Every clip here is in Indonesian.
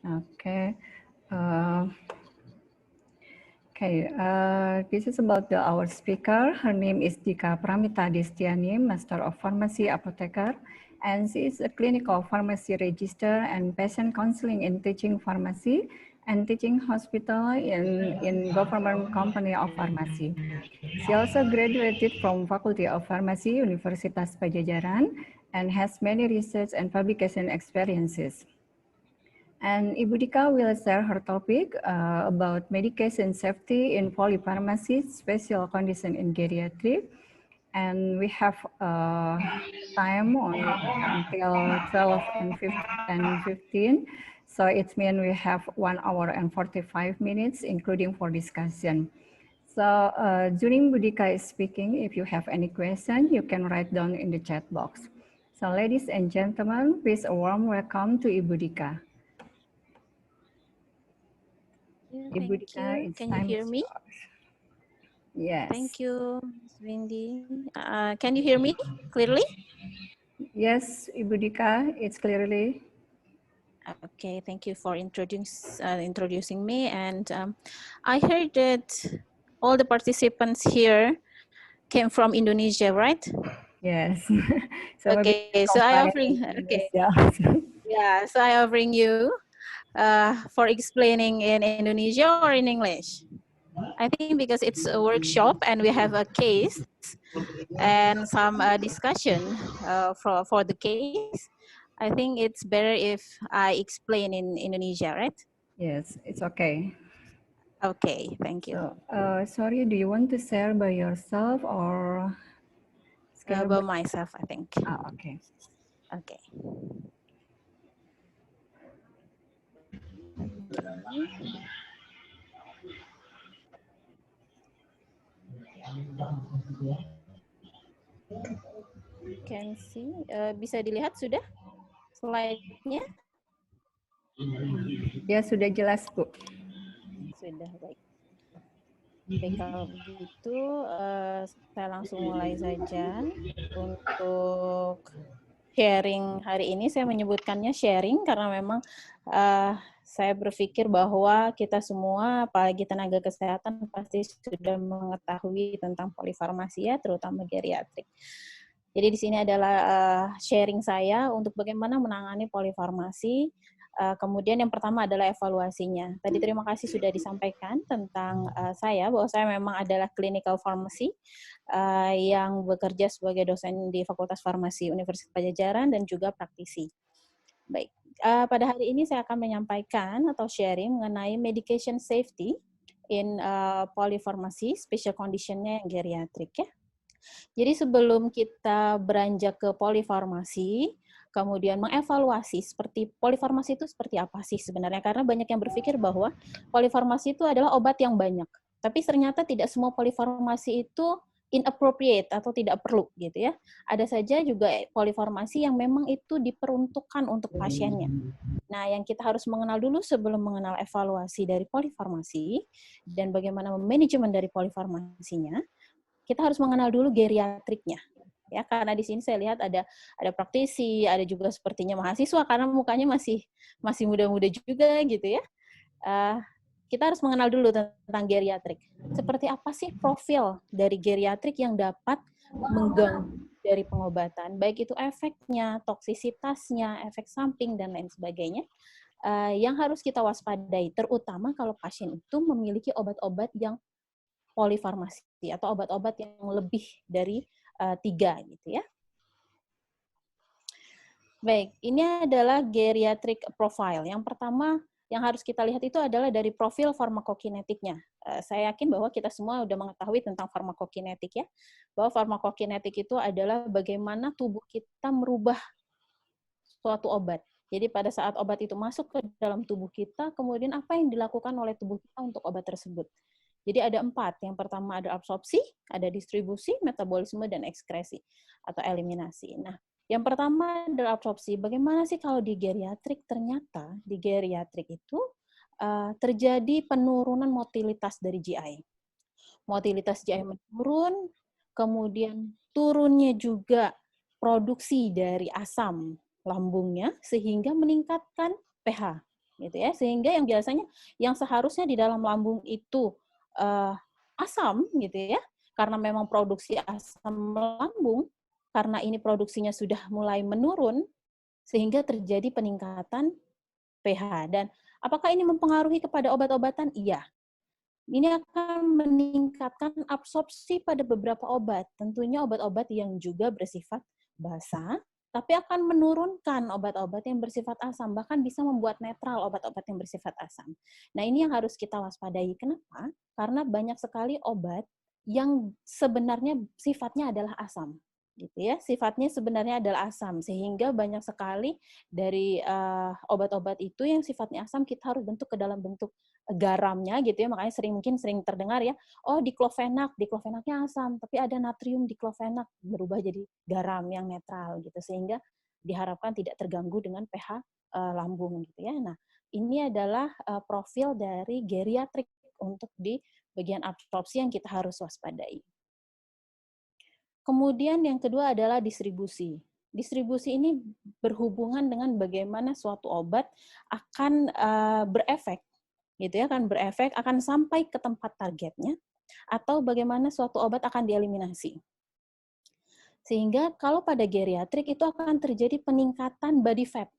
Okay. Uh, this is about our speaker. Her name is Dika Pramita Destiani, Master of Pharmacy Apotheker, and she is a clinical pharmacy register and patient counseling in teaching pharmacy and teaching hospital in government company of pharmacy. She also graduated from Faculty of Pharmacy, Universitas Pajajaran, and has many research and publication experiences. And Ibu Dika will share her topic about medication safety in polypharmacy, special condition in geriatric. And we have time until 12 and 15. So it means we have 1 hour and 45 minutes, including for discussion. So during Budika is speaking, if you have any question, you can write down in the chat box. So ladies and gentlemen, please a warm welcome to Ibu Dika. Ibu Thank Dika, you. it's Can you time hear is me? yours. Yes. Thank you, Ms. Windy. Can you hear me clearly? Yes, Ibu Dika, it's clearly. Okay, thank you for introducing me. And I heard that all the participants here came from Indonesia, right? Yes. So maybe Okay, you can so I compare offering in okay, Indonesia. yeah. So I offering you for explaining in Indonesia or in English. I think because it's a workshop and we have a case and some discussion for the case, I think it's better if I explain in Indonesia, right? Yes, it's okay. Okay, thank you. So, sorry, do you want to share by yourself or share by... About myself, I think. Okay. Okay. Okay. Can see, bisa dilihat sudah slide-nya? Ya, sudah jelas, Bu. Sudah, baik. Baik, kalau begitu saya langsung mulai saja. Untuk sharing hari ini, saya menyebutkannya sharing karena memang saya berpikir bahwa kita semua, apalagi tenaga kesehatan, pasti sudah mengetahui tentang polifarmasi ya, terutama geriatrik. Jadi di sini adalah sharing saya untuk bagaimana menangani polifarmasi. Kemudian yang pertama adalah evaluasinya. Tadi terima kasih sudah disampaikan tentang saya, bahwa saya memang adalah clinical pharmacy yang bekerja sebagai dosen di Fakultas Farmasi Universitas Pajajaran dan juga praktisi. Baik, pada hari ini saya akan menyampaikan atau sharing mengenai medication safety in polypharmacy, special condition-nya yang geriatrik ya. Jadi sebelum kita beranjak ke polifarmasi, kemudian mengevaluasi seperti polifarmasi itu seperti apa sih sebenarnya, karena banyak yang berpikir bahwa polifarmasi itu adalah obat yang banyak, tapi ternyata tidak semua polifarmasi itu inappropriate atau tidak perlu gitu ya. Ada saja juga polifarmasi yang memang itu diperuntukkan untuk pasiennya. Nah, yang kita harus mengenal dulu sebelum mengenal evaluasi dari polifarmasi dan bagaimana manajemen dari polifarmasinya, kita harus mengenal dulu geriatriknya. Ya, karena di sini saya lihat ada praktisi, ada juga sepertinya mahasiswa karena mukanya masih muda-muda juga gitu ya. Kita harus mengenal dulu tentang geriatrik. Seperti apa sih profil dari geriatrik yang dapat mengganggu dari pengobatan, baik itu efeknya, toksisitasnya, efek samping dan lain sebagainya. Yang harus kita waspadai, terutama kalau pasien itu memiliki obat-obat yang polifarmasi atau obat-obat yang lebih dari 3 gitu ya. Baik, ini adalah geriatric profile. Yang pertama yang harus kita lihat itu adalah dari profil farmakokinetiknya. Saya yakin bahwa kita semua sudah mengetahui tentang farmakokinetik ya, bahwa farmakokinetik itu adalah bagaimana tubuh kita merubah suatu obat. Jadi pada saat obat itu masuk ke dalam tubuh kita, kemudian apa yang dilakukan oleh tubuh kita untuk obat tersebut. Jadi ada 4. Yang pertama ada absorpsi, ada distribusi, metabolisme, dan ekskresi atau eliminasi. Nah, yang pertama adalah absorpsi. Bagaimana sih kalau di geriatrik? Ternyata di geriatrik itu terjadi penurunan motilitas dari GI. Motilitas GI menurun, kemudian turunnya juga produksi dari asam lambungnya sehingga meningkatkan pH. gitu ya. Sehingga yang biasanya yang seharusnya di dalam lambung itu asam gitu ya, karena memang produksi asam lambung, karena ini produksinya sudah mulai menurun, sehingga terjadi peningkatan pH. Dan apakah ini mempengaruhi kepada obat-obatan? Iya. Ini akan meningkatkan absorpsi pada beberapa obat. Tentunya obat-obat yang juga bersifat basa, tapi akan menurunkan obat-obat yang bersifat asam, bahkan bisa membuat netral obat-obat yang bersifat asam. Nah, ini yang harus kita waspadai. Kenapa? Karena banyak sekali obat yang sebenarnya sifatnya adalah asam. Gitu ya, sifatnya sebenarnya adalah asam, sehingga banyak sekali dari obat-obat itu yang sifatnya asam kita harus bentuk ke dalam bentuk garamnya gitu ya, makanya mungkin sering terdengar ya, oh diklofenaknya asam, tapi ada natrium diklofenak berubah jadi garam yang netral gitu, sehingga diharapkan tidak terganggu dengan pH lambung gitu ya. Nah, ini adalah profil dari geriatrik untuk di bagian absorpsi yang kita harus waspadai. Kemudian yang kedua adalah distribusi. Distribusi ini berhubungan dengan bagaimana suatu obat akan berefek gitu ya, akan sampai ke tempat targetnya, atau bagaimana suatu obat akan dieliminasi. Sehingga kalau pada geriatrik itu akan terjadi peningkatan body fat.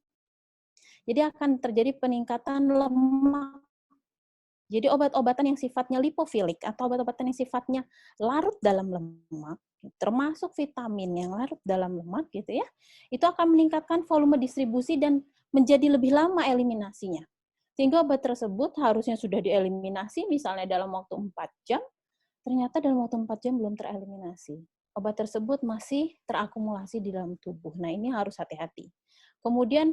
Jadi akan terjadi peningkatan lemak. Jadi obat-obatan yang sifatnya lipofilik atau obat-obatan yang sifatnya larut dalam lemak, termasuk vitamin yang larut dalam lemak gitu ya, itu akan meningkatkan volume distribusi dan menjadi lebih lama eliminasinya. Sehingga obat tersebut harusnya sudah dieliminasi misalnya dalam waktu 4 jam, ternyata dalam waktu 4 jam belum tereliminasi. Obat tersebut masih terakumulasi di dalam tubuh. Nah, ini harus hati-hati. Kemudian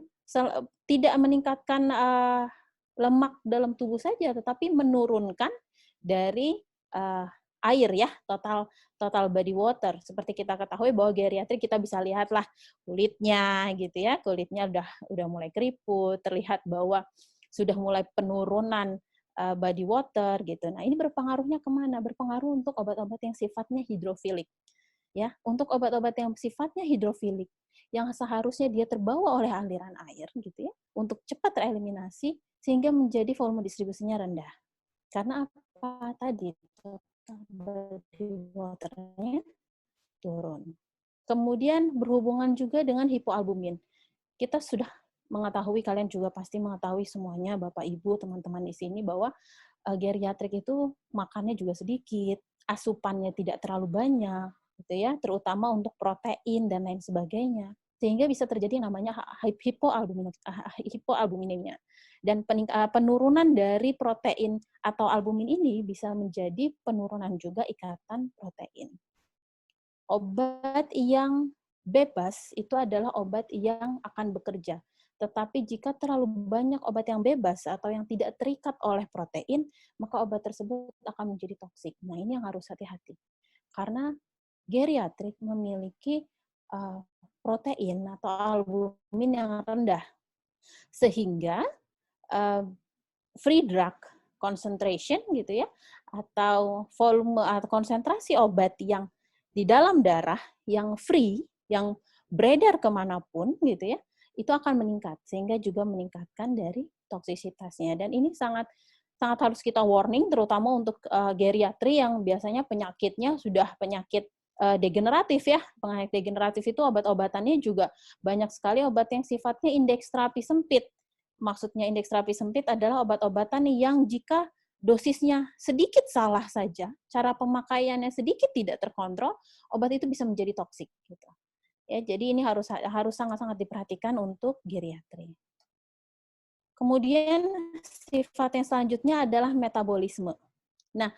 tidak meningkatkan lemak dalam tubuh saja, tetapi menurunkan dari air ya, total body water. Seperti kita ketahui bahwa geriatrik kita bisa lihatlah kulitnya gitu ya, kulitnya udah mulai keriput, terlihat bahwa sudah mulai penurunan body water gitu. Nah, ini berpengaruhnya kemana? Berpengaruh untuk obat-obat yang sifatnya hidrofilik. Ya, untuk obat-obat yang sifatnya hidrofilik, yang seharusnya dia terbawa oleh aliran air gitu ya, untuk cepat tereliminasi sehingga menjadi volume distribusinya rendah. Karena apa tadi? Total body water-nya turun. Kemudian berhubungan juga dengan hipoalbumin. Kita sudah mengetahui, kalian juga pasti mengetahui semuanya, Bapak Ibu, teman-teman di sini, bahwa geriatrik itu makannya juga sedikit, asupannya tidak terlalu banyak, gitu ya, terutama untuk protein dan lain sebagainya. Sehingga bisa terjadi namanya hipoalbuminemia. Dan penurunan dari protein atau albumin ini bisa menjadi penurunan juga ikatan protein. Obat yang bebas itu adalah obat yang akan bekerja. Tetapi jika terlalu banyak obat yang bebas atau yang tidak terikat oleh protein, maka obat tersebut akan menjadi toksik. Nah, ini yang harus hati-hati. Karena geriatrik memiliki protein atau albumin yang rendah. Sehingga free drug concentration gitu ya, atau volume atau konsentrasi obat yang di dalam darah yang free, yang beredar kemanapun gitu ya, itu akan meningkat sehingga juga meningkatkan dari toksisitasnya. Dan ini sangat harus kita warning, terutama untuk geriatri yang biasanya penyakitnya sudah penyakit degeneratif ya. Penyakit degeneratif itu obat-obatannya juga banyak sekali obat yang sifatnya indeks terapi sempit. Maksudnya indeks terapi sempit adalah obat-obatan yang jika dosisnya sedikit salah saja, cara pemakaiannya sedikit tidak terkontrol, obat itu bisa menjadi toksik gitu. Ya, jadi ini harus sangat-sangat diperhatikan untuk geriatri. Kemudian sifat yang selanjutnya adalah metabolisme. Nah,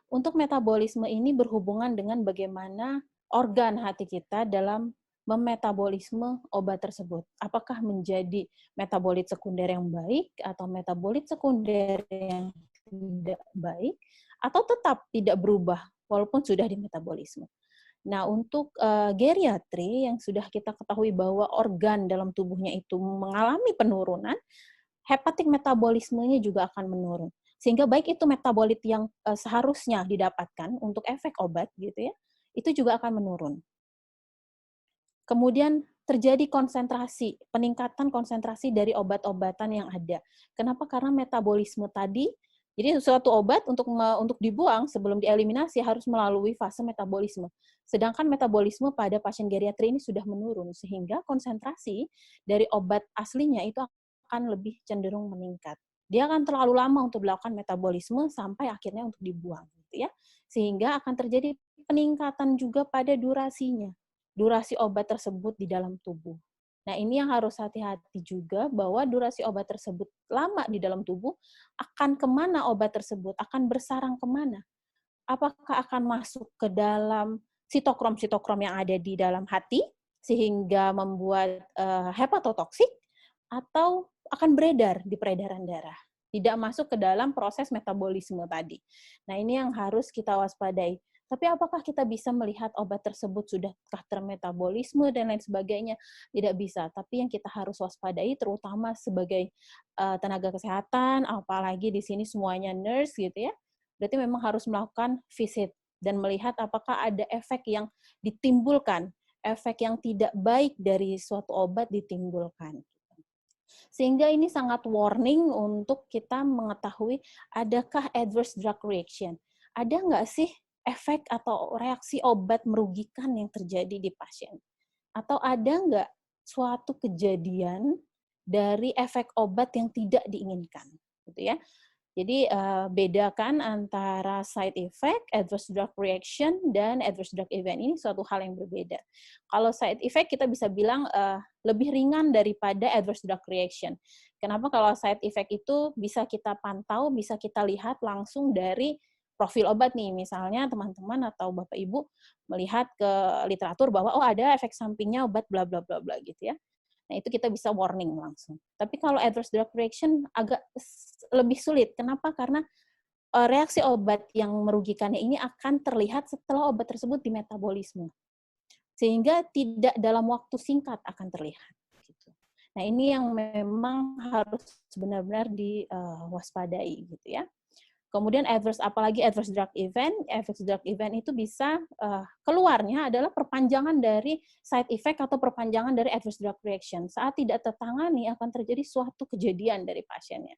untuk metabolisme ini berhubungan dengan bagaimana organ hati kita dalam memetabolisme obat tersebut. Apakah menjadi metabolit sekunder yang baik atau metabolit sekunder yang tidak baik, atau tetap tidak berubah walaupun sudah dimetabolisme. Nah, untuk geriatri yang sudah kita ketahui bahwa organ dalam tubuhnya itu mengalami penurunan, hepatik metabolismenya juga akan menurun. Sehingga baik itu metabolit yang seharusnya didapatkan untuk efek obat gitu ya, itu juga akan menurun. Kemudian terjadi peningkatan konsentrasi dari obat-obatan yang ada. Kenapa? Karena metabolisme tadi, jadi suatu obat untuk dibuang sebelum dieliminasi harus melalui fase metabolisme. Sedangkan metabolisme pada pasien geriatri ini sudah menurun, sehingga konsentrasi dari obat aslinya itu akan lebih cenderung meningkat. Dia akan terlalu lama untuk melakukan metabolisme sampai akhirnya untuk dibuang, gitu ya. Sehingga akan terjadi peningkatan juga pada durasi obat tersebut di dalam tubuh. Nah, ini yang harus hati-hati juga bahwa durasi obat tersebut lama di dalam tubuh, akan kemana obat tersebut, akan bersarang kemana. Apakah akan masuk ke dalam sitokrom-sitokrom yang ada di dalam hati, sehingga membuat hepatotoksik, atau akan beredar di peredaran darah. Tidak masuk ke dalam proses metabolisme tadi. Nah, ini yang harus kita waspadai. Tapi apakah kita bisa melihat obat tersebut sudahkah termetabolisme dan lain sebagainya? Tidak bisa. Tapi yang kita harus waspadai, terutama sebagai tenaga kesehatan, apalagi di sini semuanya nurse gitu ya, berarti memang harus melakukan visit dan melihat apakah ada efek yang ditimbulkan, efek yang tidak baik dari suatu obat ditimbulkan. Sehingga ini sangat warning untuk kita mengetahui adakah adverse drug reaction. Ada nggak sih efek atau reaksi obat merugikan yang terjadi di pasien? Atau ada nggak suatu kejadian dari efek obat yang tidak diinginkan? Gitu ya. Jadi bedakan antara side effect, adverse drug reaction, dan adverse drug event. Ini suatu hal yang berbeda. Kalau side effect kita bisa bilang lebih ringan daripada adverse drug reaction. Kenapa? Kalau side effect itu bisa kita pantau, bisa kita lihat langsung dari profil obat nih. Misalnya teman-teman atau Bapak Ibu melihat ke literatur bahwa oh ada efek sampingnya obat bla bla bla bla gitu ya. Nah, itu kita bisa warning langsung. Tapi kalau adverse drug reaction agak lebih sulit. Kenapa? Karena reaksi obat yang merugikannya ini akan terlihat setelah obat tersebut dimetabolisme. Sehingga tidak dalam waktu singkat akan terlihat. Gitu. Nah, ini yang memang harus benar-benar diwaspadai gitu ya. Kemudian apalagi adverse drug event itu bisa keluarnya adalah perpanjangan dari side effect atau perpanjangan dari adverse drug reaction. Saat tidak tertangani akan terjadi suatu kejadian dari pasiennya.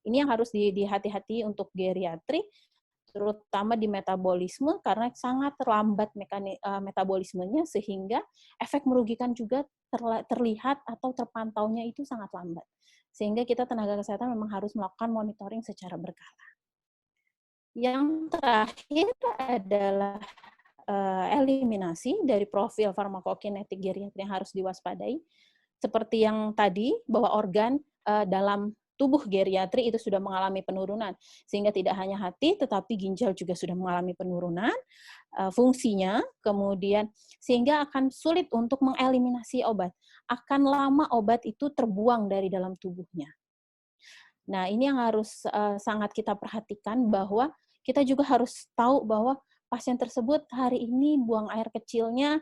Ini yang harus dihati-hati untuk geriatri, terutama di metabolisme karena sangat terlambat metabolismenya sehingga efek merugikan juga terlihat atau terpantaunya itu sangat lambat. Sehingga kita tenaga kesehatan memang harus melakukan monitoring secara berkala. Yang terakhir adalah eliminasi dari profil farmakokinetik geriatri yang harus diwaspadai. Seperti yang tadi, bahwa organ dalam tubuh geriatri itu sudah mengalami penurunan. Sehingga tidak hanya hati, tetapi ginjal juga sudah mengalami penurunan fungsinya. Kemudian, sehingga akan sulit untuk mengeliminasi obat. Akan lama obat itu terbuang dari dalam tubuhnya. Nah, ini yang harus sangat kita perhatikan bahwa kita juga harus tahu bahwa pasien tersebut hari ini buang air kecilnya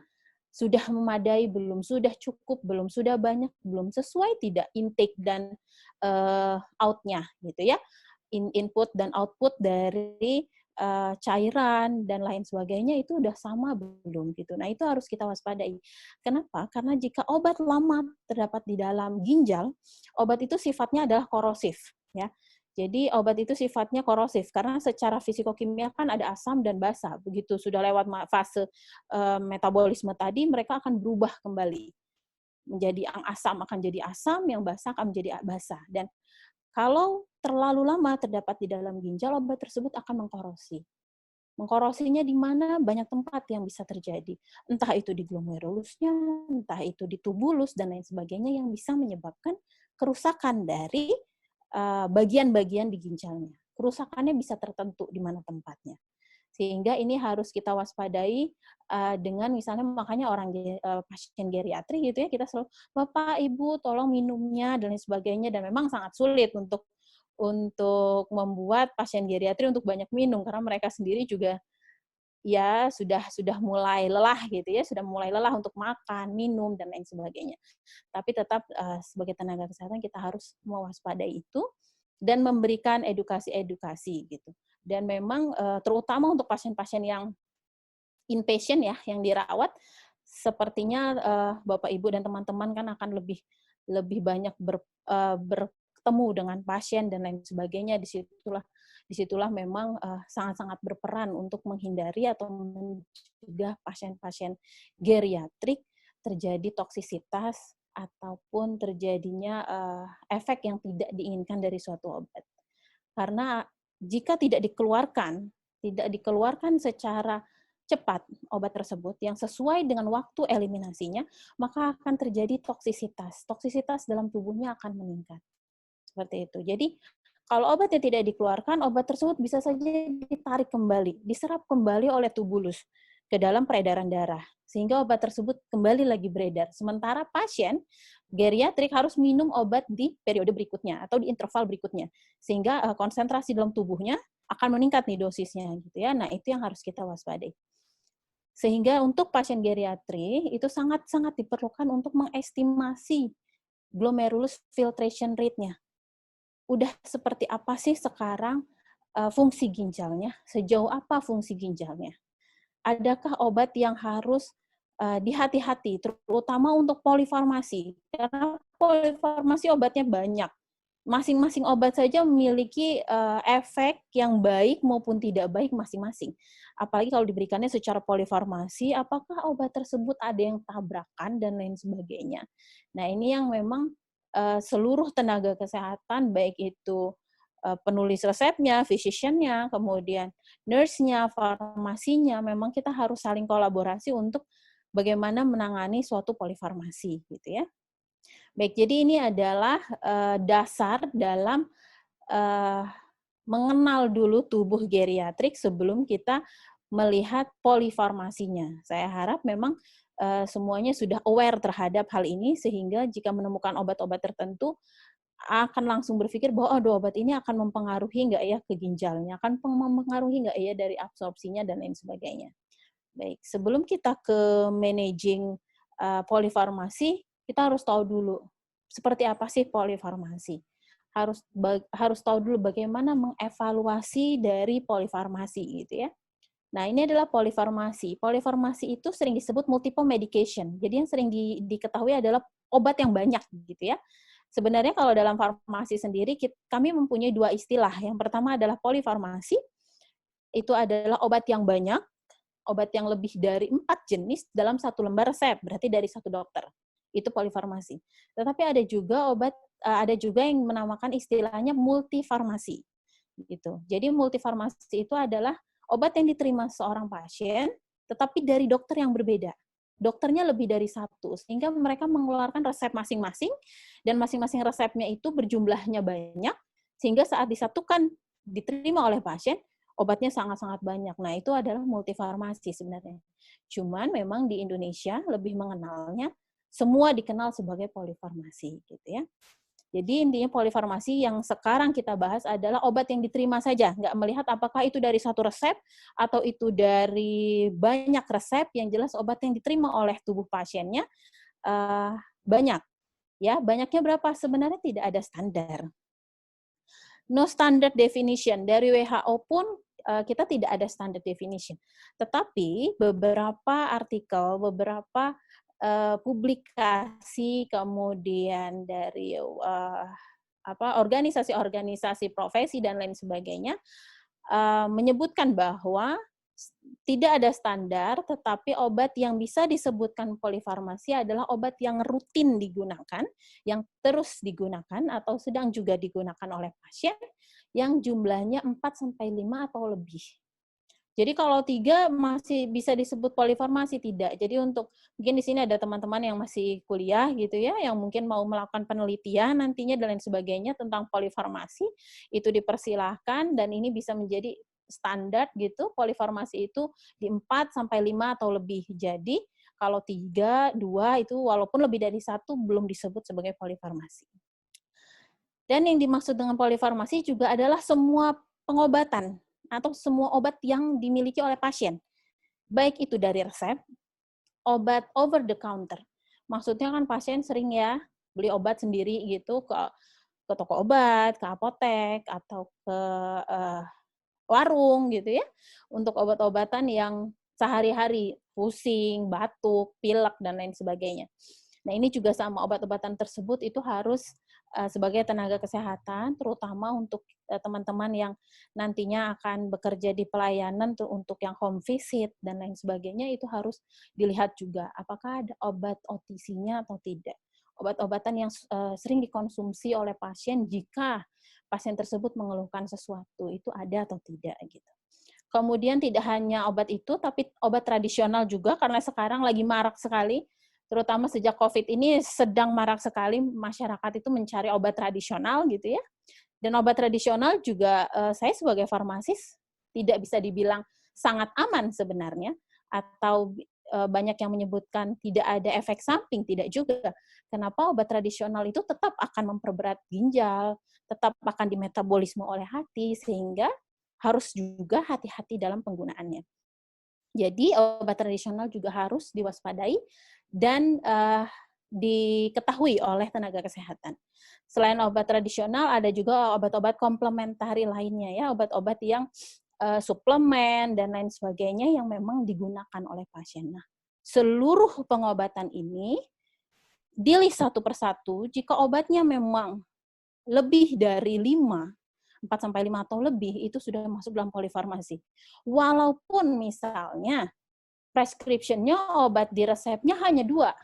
sudah memadai, belum, sudah cukup, belum, sudah banyak, belum, sesuai tidak intake dan out-nya gitu ya. Input dan output dari cairan dan lain sebagainya itu udah sama belum gitu. Nah, itu harus kita waspadai. Kenapa? Karena jika obat lama terdapat di dalam ginjal, obat itu sifatnya adalah korosif ya. Jadi obat itu sifatnya korosif karena secara fisikokimia kan ada asam dan basa. Begitu sudah lewat fase metabolisme tadi, mereka akan berubah kembali. Menjadi yang asam akan jadi asam, yang basa akan menjadi basa. Dan kalau terlalu lama terdapat di dalam ginjal, obat tersebut akan mengkorosi. Mengkorosinya di mana? Banyak tempat yang bisa terjadi. Entah itu di glomerulusnya, entah itu di tubulus, dan lain sebagainya yang bisa menyebabkan kerusakan dari bagian-bagian di ginjalnya. Kerusakannya bisa tertentu di mana tempatnya. Sehingga ini harus kita waspadai dengan misalnya makanya pasien geriatri gitu ya, kita selalu Bapak Ibu tolong minumnya dan lain sebagainya, dan memang sangat sulit untuk membuat pasien geriatri untuk banyak minum karena mereka sendiri juga ya sudah mulai lelah gitu ya, sudah mulai lelah untuk makan, minum dan lain sebagainya. Tapi tetap sebagai tenaga kesehatan kita harus mewaspadai itu dan memberikan edukasi-edukasi gitu. Dan memang terutama untuk pasien-pasien yang inpatient ya, yang dirawat, sepertinya Bapak Ibu dan teman-teman kan akan lebih banyak bertemu dengan pasien dan lain sebagainya. Disitulah memang sangat-sangat berperan untuk menghindari atau mencegah pasien-pasien geriatrik terjadi toksisitas ataupun terjadinya efek yang tidak diinginkan dari suatu obat. Karena jika tidak dikeluarkan secara cepat obat tersebut yang sesuai dengan waktu eliminasinya, maka akan terjadi toksisitas. Toksisitas dalam tubuhnya akan meningkat. Seperti itu. Jadi, kalau obat yang tidak dikeluarkan, obat tersebut bisa saja ditarik kembali, diserap kembali oleh tubulus ke dalam peredaran darah, sehingga obat tersebut kembali lagi beredar. Sementara pasien geriatrik harus minum obat di periode berikutnya atau di interval berikutnya, sehingga konsentrasi dalam tubuhnya akan meningkat nih dosisnya gitu ya. Nah, itu yang harus kita waspadai. Sehingga untuk pasien geriatri itu sangat-sangat diperlukan untuk mengestimasi glomerulus filtration rate-nya. Udah seperti apa sih sekarang fungsi ginjalnya? Sejauh apa fungsi ginjalnya? Adakah obat yang harus dihati-hati, terutama untuk polifarmasi? Karena polifarmasi obatnya banyak. Masing-masing obat saja memiliki efek yang baik maupun tidak baik masing-masing. Apalagi kalau diberikannya secara polifarmasi, apakah obat tersebut ada yang tabrakan dan lain sebagainya. Nah, ini yang memang seluruh tenaga kesehatan, baik itu penulis resepnya, physician-nya, kemudian nurse-nya, farmasinya, memang kita harus saling kolaborasi untuk bagaimana menangani suatu polifarmasi, gitu ya. Baik, jadi ini adalah dasar dalam mengenal dulu tubuh geriatrik sebelum kita melihat polifarmasinya. Saya harap memang semuanya sudah aware terhadap hal ini, sehingga jika menemukan obat-obat tertentu, akan langsung berpikir bahwa obat ini akan mempengaruhi nggak ya ke ginjalnya, akan mempengaruhi nggak ya dari absorpsinya, dan lain sebagainya. Baik, sebelum kita ke managing polifarmasi, kita harus tahu dulu seperti apa sih polifarmasi. Harus tahu dulu bagaimana mengevaluasi dari polifarmasi gitu ya. Nah, ini adalah polifarmasi. Polifarmasi itu sering disebut multiple medication. Jadi yang sering diketahui adalah obat yang banyak gitu ya. Sebenarnya kalau dalam farmasi sendiri kami mempunyai dua istilah. Yang pertama adalah polifarmasi. Itu adalah obat yang banyak, obat yang lebih dari 4 jenis dalam satu lembar resep, berarti dari satu dokter. Itu polifarmasi. Tetapi ada juga yang menamakan istilahnya multifarmasi. Gitu. Jadi multifarmasi itu adalah obat yang diterima seorang pasien, tetapi dari dokter yang berbeda. Dokternya lebih dari satu, sehingga mereka mengeluarkan resep masing-masing, dan masing-masing resepnya itu berjumlahnya banyak, sehingga saat disatukan, diterima oleh pasien, obatnya sangat-sangat banyak. Nah, itu adalah multifarmasi sebenarnya. Cuman memang di Indonesia lebih mengenalnya, semua dikenal sebagai polifarmasi, gitu ya. Jadi intinya polifarmasi yang sekarang kita bahas adalah obat yang diterima saja, nggak melihat apakah itu dari satu resep atau itu dari banyak resep, yang jelas obat yang diterima oleh tubuh pasiennya banyak. Ya, banyaknya berapa? Sebenarnya tidak ada standar. No standard definition. Dari WHO pun kita tidak ada standard definition. Tetapi beberapa artikel, beberapa publikasi, kemudian dari organisasi-organisasi profesi dan lain sebagainya menyebutkan bahwa tidak ada standar, tetapi obat yang bisa disebutkan polifarmasi adalah obat yang rutin digunakan, yang terus digunakan atau sedang juga digunakan oleh pasien, yang jumlahnya 4-5 atau lebih. Jadi kalau 3 masih bisa disebut polifarmasi, tidak. Jadi untuk, mungkin di sini ada teman-teman yang masih kuliah gitu ya, yang mungkin mau melakukan penelitian nantinya dan lain sebagainya tentang polifarmasi, itu dipersilahkan, dan ini bisa menjadi standar gitu, polifarmasi itu di 4-5 atau lebih. Jadi kalau 3, 2 itu walaupun lebih dari 1 belum disebut sebagai polifarmasi. Dan yang dimaksud dengan polifarmasi juga adalah semua pengobatan atau semua obat yang dimiliki oleh pasien. Baik itu dari resep, obat over the counter. Maksudnya kan pasien sering ya beli obat sendiri gitu ke toko obat, ke apotek, atau ke warung gitu ya, untuk obat-obatan yang sehari-hari, pusing, batuk, pilek, dan lain sebagainya. Nah, ini juga sama, obat-obatan tersebut itu harus sebagai tenaga kesehatan, terutama untuk teman-teman yang nantinya akan bekerja di pelayanan untuk yang home visit dan lain sebagainya, itu harus dilihat juga apakah ada obat OTC-nya atau tidak. Obat-obatan yang sering dikonsumsi oleh pasien jika pasien tersebut mengeluhkan sesuatu, itu ada atau tidak gitu. Kemudian tidak hanya obat itu, tapi obat tradisional juga, karena sekarang lagi marak sekali, terutama sejak COVID ini sedang marak sekali masyarakat itu mencari obat tradisional gitu ya. Dan obat tradisional juga saya sebagai farmasis tidak bisa dibilang sangat aman sebenarnya, atau banyak yang menyebutkan tidak ada efek samping, tidak juga. Kenapa? Obat tradisional itu tetap akan memperberat ginjal, tetap akan dimetabolisme oleh hati, sehingga harus juga hati-hati dalam penggunaannya. Jadi obat tradisional juga harus diwaspadai dan diketahui oleh tenaga kesehatan. Selain obat tradisional, ada juga obat-obat komplementari lainnya ya, obat-obat yang suplemen dan lain sebagainya yang memang digunakan oleh pasien. Nah, seluruh pengobatan ini di-list satu persatu. Jika obatnya memang lebih dari 4-5 atau lebih, itu sudah masuk dalam polifarmasi. Walaupun misalnya prescription-nya, obat di resepnya hanya 2,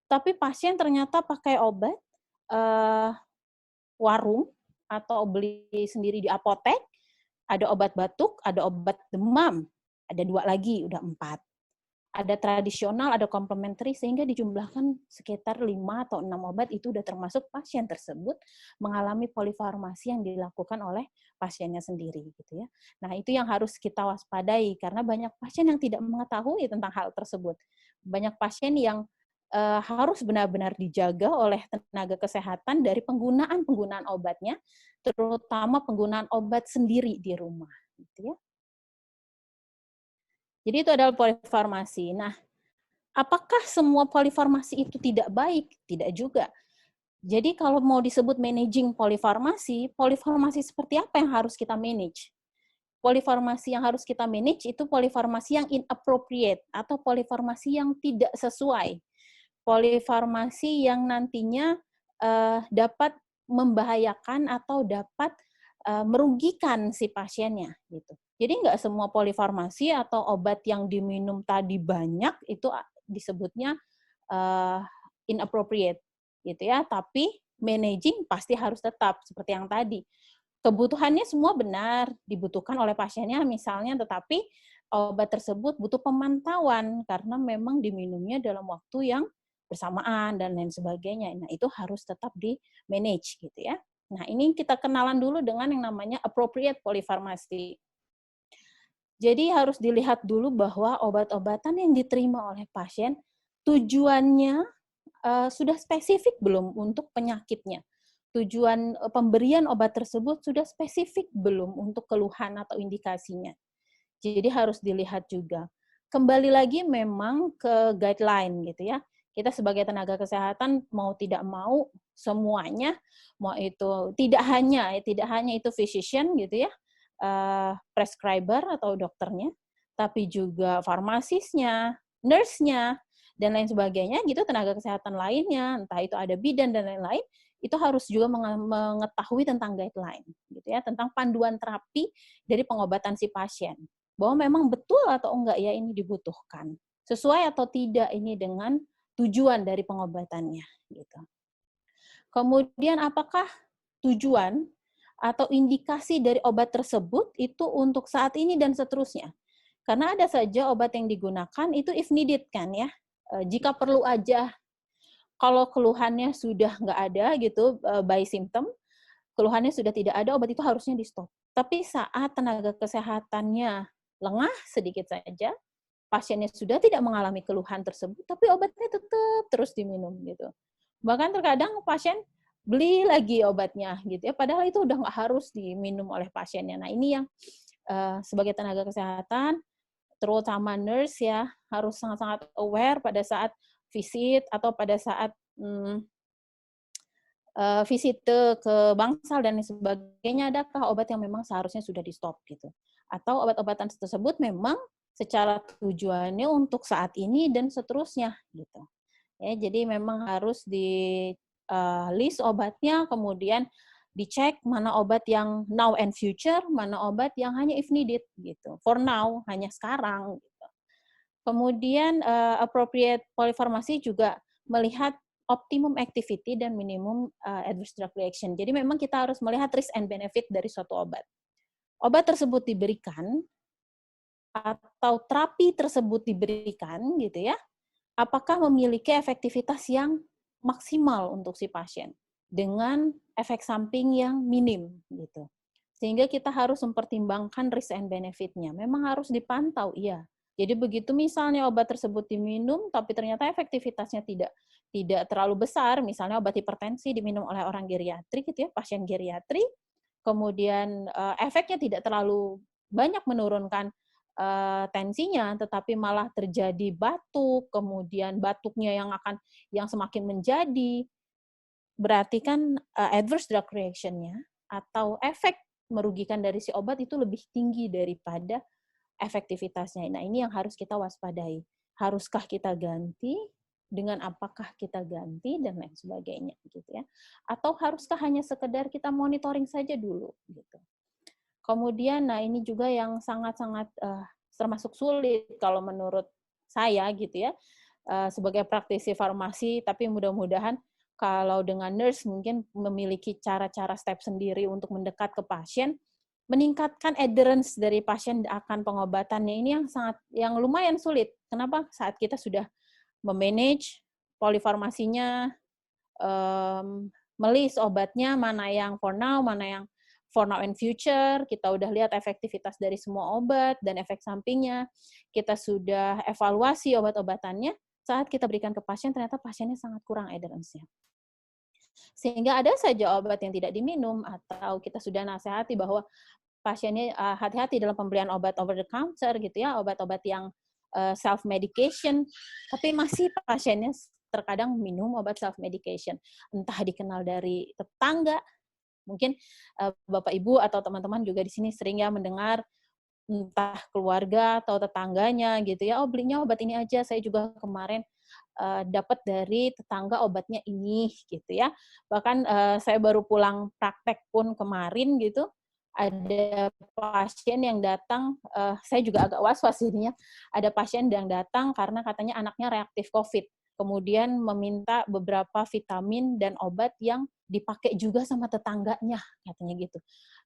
tapi pasien ternyata pakai obat warung atau beli sendiri di apotek, ada obat batuk, ada obat demam, ada 2 lagi, udah 4. Ada tradisional, ada komplementari, sehingga dijumlahkan sekitar 5 atau 6 obat, itu udah termasuk pasien tersebut mengalami polifarmasi yang dilakukan oleh pasiennya sendiri gitu ya. Nah, itu yang harus kita waspadai karena banyak pasien yang tidak mengetahui tentang hal tersebut. Banyak pasien yang harus benar-benar dijaga oleh tenaga kesehatan dari penggunaan obatnya, terutama penggunaan obat sendiri di rumah gitu ya. Jadi itu adalah polifarmasi. Nah, apakah semua polifarmasi itu tidak baik? Tidak juga. Jadi kalau mau disebut managing polifarmasi seperti apa yang harus kita manage? Polifarmasi yang harus kita manage itu polifarmasi yang inappropriate atau polifarmasi yang tidak sesuai. Polifarmasi yang nantinya dapat membahayakan atau dapat merugikan si pasiennya gitu. Jadi nggak semua polifarmasi atau obat yang diminum tadi banyak itu disebutnya inappropriate gitu ya, tapi managing pasti harus tetap seperti yang tadi. Kebutuhannya semua benar dibutuhkan oleh pasiennya misalnya, tetapi obat tersebut butuh pemantauan karena memang diminumnya dalam waktu yang bersamaan dan lain sebagainya. Nah, itu harus tetap di-manage gitu ya. Nah, ini kita kenalan dulu dengan yang namanya appropriate polifarmasi. Jadi harus dilihat dulu bahwa obat-obatan yang diterima oleh pasien tujuannya sudah spesifik belum untuk penyakitnya. Tujuan pemberian obat tersebut sudah spesifik belum untuk keluhan atau indikasinya. Jadi harus dilihat juga. Kembali lagi memang ke guideline gitu ya. Kita sebagai tenaga kesehatan mau tidak mau semuanya, mau itu tidak hanya itu physician gitu ya, prescriber atau dokternya, tapi juga farmasisnya, nurse-nya, dan lain sebagainya gitu, tenaga kesehatan lainnya, entah itu ada bidan dan lain-lain, itu harus juga mengetahui tentang guideline gitu ya, tentang panduan terapi dari pengobatan si pasien. Bahwa memang betul atau enggak ya ini dibutuhkan. Sesuai atau tidak ini dengan tujuan dari pengobatannya gitu. Kemudian apakah tujuan atau indikasi dari obat tersebut itu untuk saat ini dan seterusnya. Karena ada saja obat yang digunakan itu if needed kan ya. Jika perlu aja, kalau keluhannya sudah nggak ada gitu, by symptom, keluhannya sudah tidak ada, obat itu harusnya di stop. Tapi saat tenaga kesehatannya lengah sedikit saja, pasiennya sudah tidak mengalami keluhan tersebut, tapi obatnya tetap terus diminum gitu. Bahkan terkadang pasien beli lagi obatnya gitu ya, padahal itu udah nggak harus diminum oleh pasiennya. Nah, ini yang sebagai tenaga kesehatan, terutama nurse ya, harus sangat-sangat aware pada saat visit atau pada saat visite ke bangsal dan sebagainya, adakah obat yang memang seharusnya sudah di stop gitu. Atau obat-obatan tersebut memang secara tujuannya untuk saat ini dan seterusnya gitu. Ya, jadi memang harus di list obatnya, kemudian dicek mana obat yang now and future, mana obat yang hanya if needed gitu. For now, hanya sekarang gitu. Kemudian appropriate polypharmacy juga melihat optimum activity dan minimum adverse drug reaction. Jadi memang kita harus melihat risk and benefit dari suatu obat. Obat tersebut diberikan atau terapi tersebut diberikan gitu ya, apakah memiliki efektivitas yang maksimal untuk si pasien dengan efek samping yang minim gitu. Sehingga kita harus mempertimbangkan risk and benefit-nya. Memang harus dipantau, iya. Jadi begitu misalnya obat tersebut diminum tapi ternyata efektivitasnya tidak terlalu besar, misalnya obat hipertensi diminum oleh orang geriatri gitu ya, pasien geriatri, kemudian efeknya tidak terlalu banyak menurunkan tensinya, tetapi malah terjadi batuk, kemudian batuknya yang semakin menjadi, berarti kan adverse drug reaction-nya atau efek merugikan dari si obat itu lebih tinggi daripada efektivitasnya. Nah, ini yang harus kita waspadai. Haruskah kita ganti? Dengan apakah kita ganti dan lain sebagainya gitu ya. Atau haruskah hanya sekedar kita monitoring saja dulu gitu. Kemudian, nah ini juga yang sangat-sangat termasuk sulit kalau menurut saya gitu ya, sebagai praktisi farmasi, tapi mudah-mudahan kalau dengan nurse mungkin memiliki cara-cara step sendiri untuk mendekat ke pasien, meningkatkan adherence dari pasien akan pengobatannya ini yang lumayan sulit. Kenapa? Saat kita sudah memanage polifarmasinya, melis obatnya, mana yang for now, mana yang for now and future, kita udah lihat efektivitas dari semua obat dan efek sampingnya, kita sudah evaluasi obat-obatannya, saat kita berikan ke pasien, ternyata pasiennya sangat kurang adherence-nya. Sehingga ada saja obat yang tidak diminum, atau kita sudah nasihati bahwa pasiennya hati-hati dalam pemberian obat over the counter gitu ya, obat-obat yang self medication, tapi masih pasiennya terkadang minum obat self medication, entah dikenal dari tetangga, mungkin Bapak Ibu atau teman-teman juga di sini sering ya mendengar entah keluarga atau tetangganya gitu ya, oh belinya obat ini aja, saya juga kemarin dapat dari tetangga obatnya ini gitu ya. Bahkan saya baru pulang praktek pun kemarin gitu, ada pasien yang datang, saya juga agak was-was jadinya, ada pasien yang datang karena katanya anaknya reaktif COVID, kemudian meminta beberapa vitamin dan obat yang dipakai juga sama tetangganya, katanya gitu.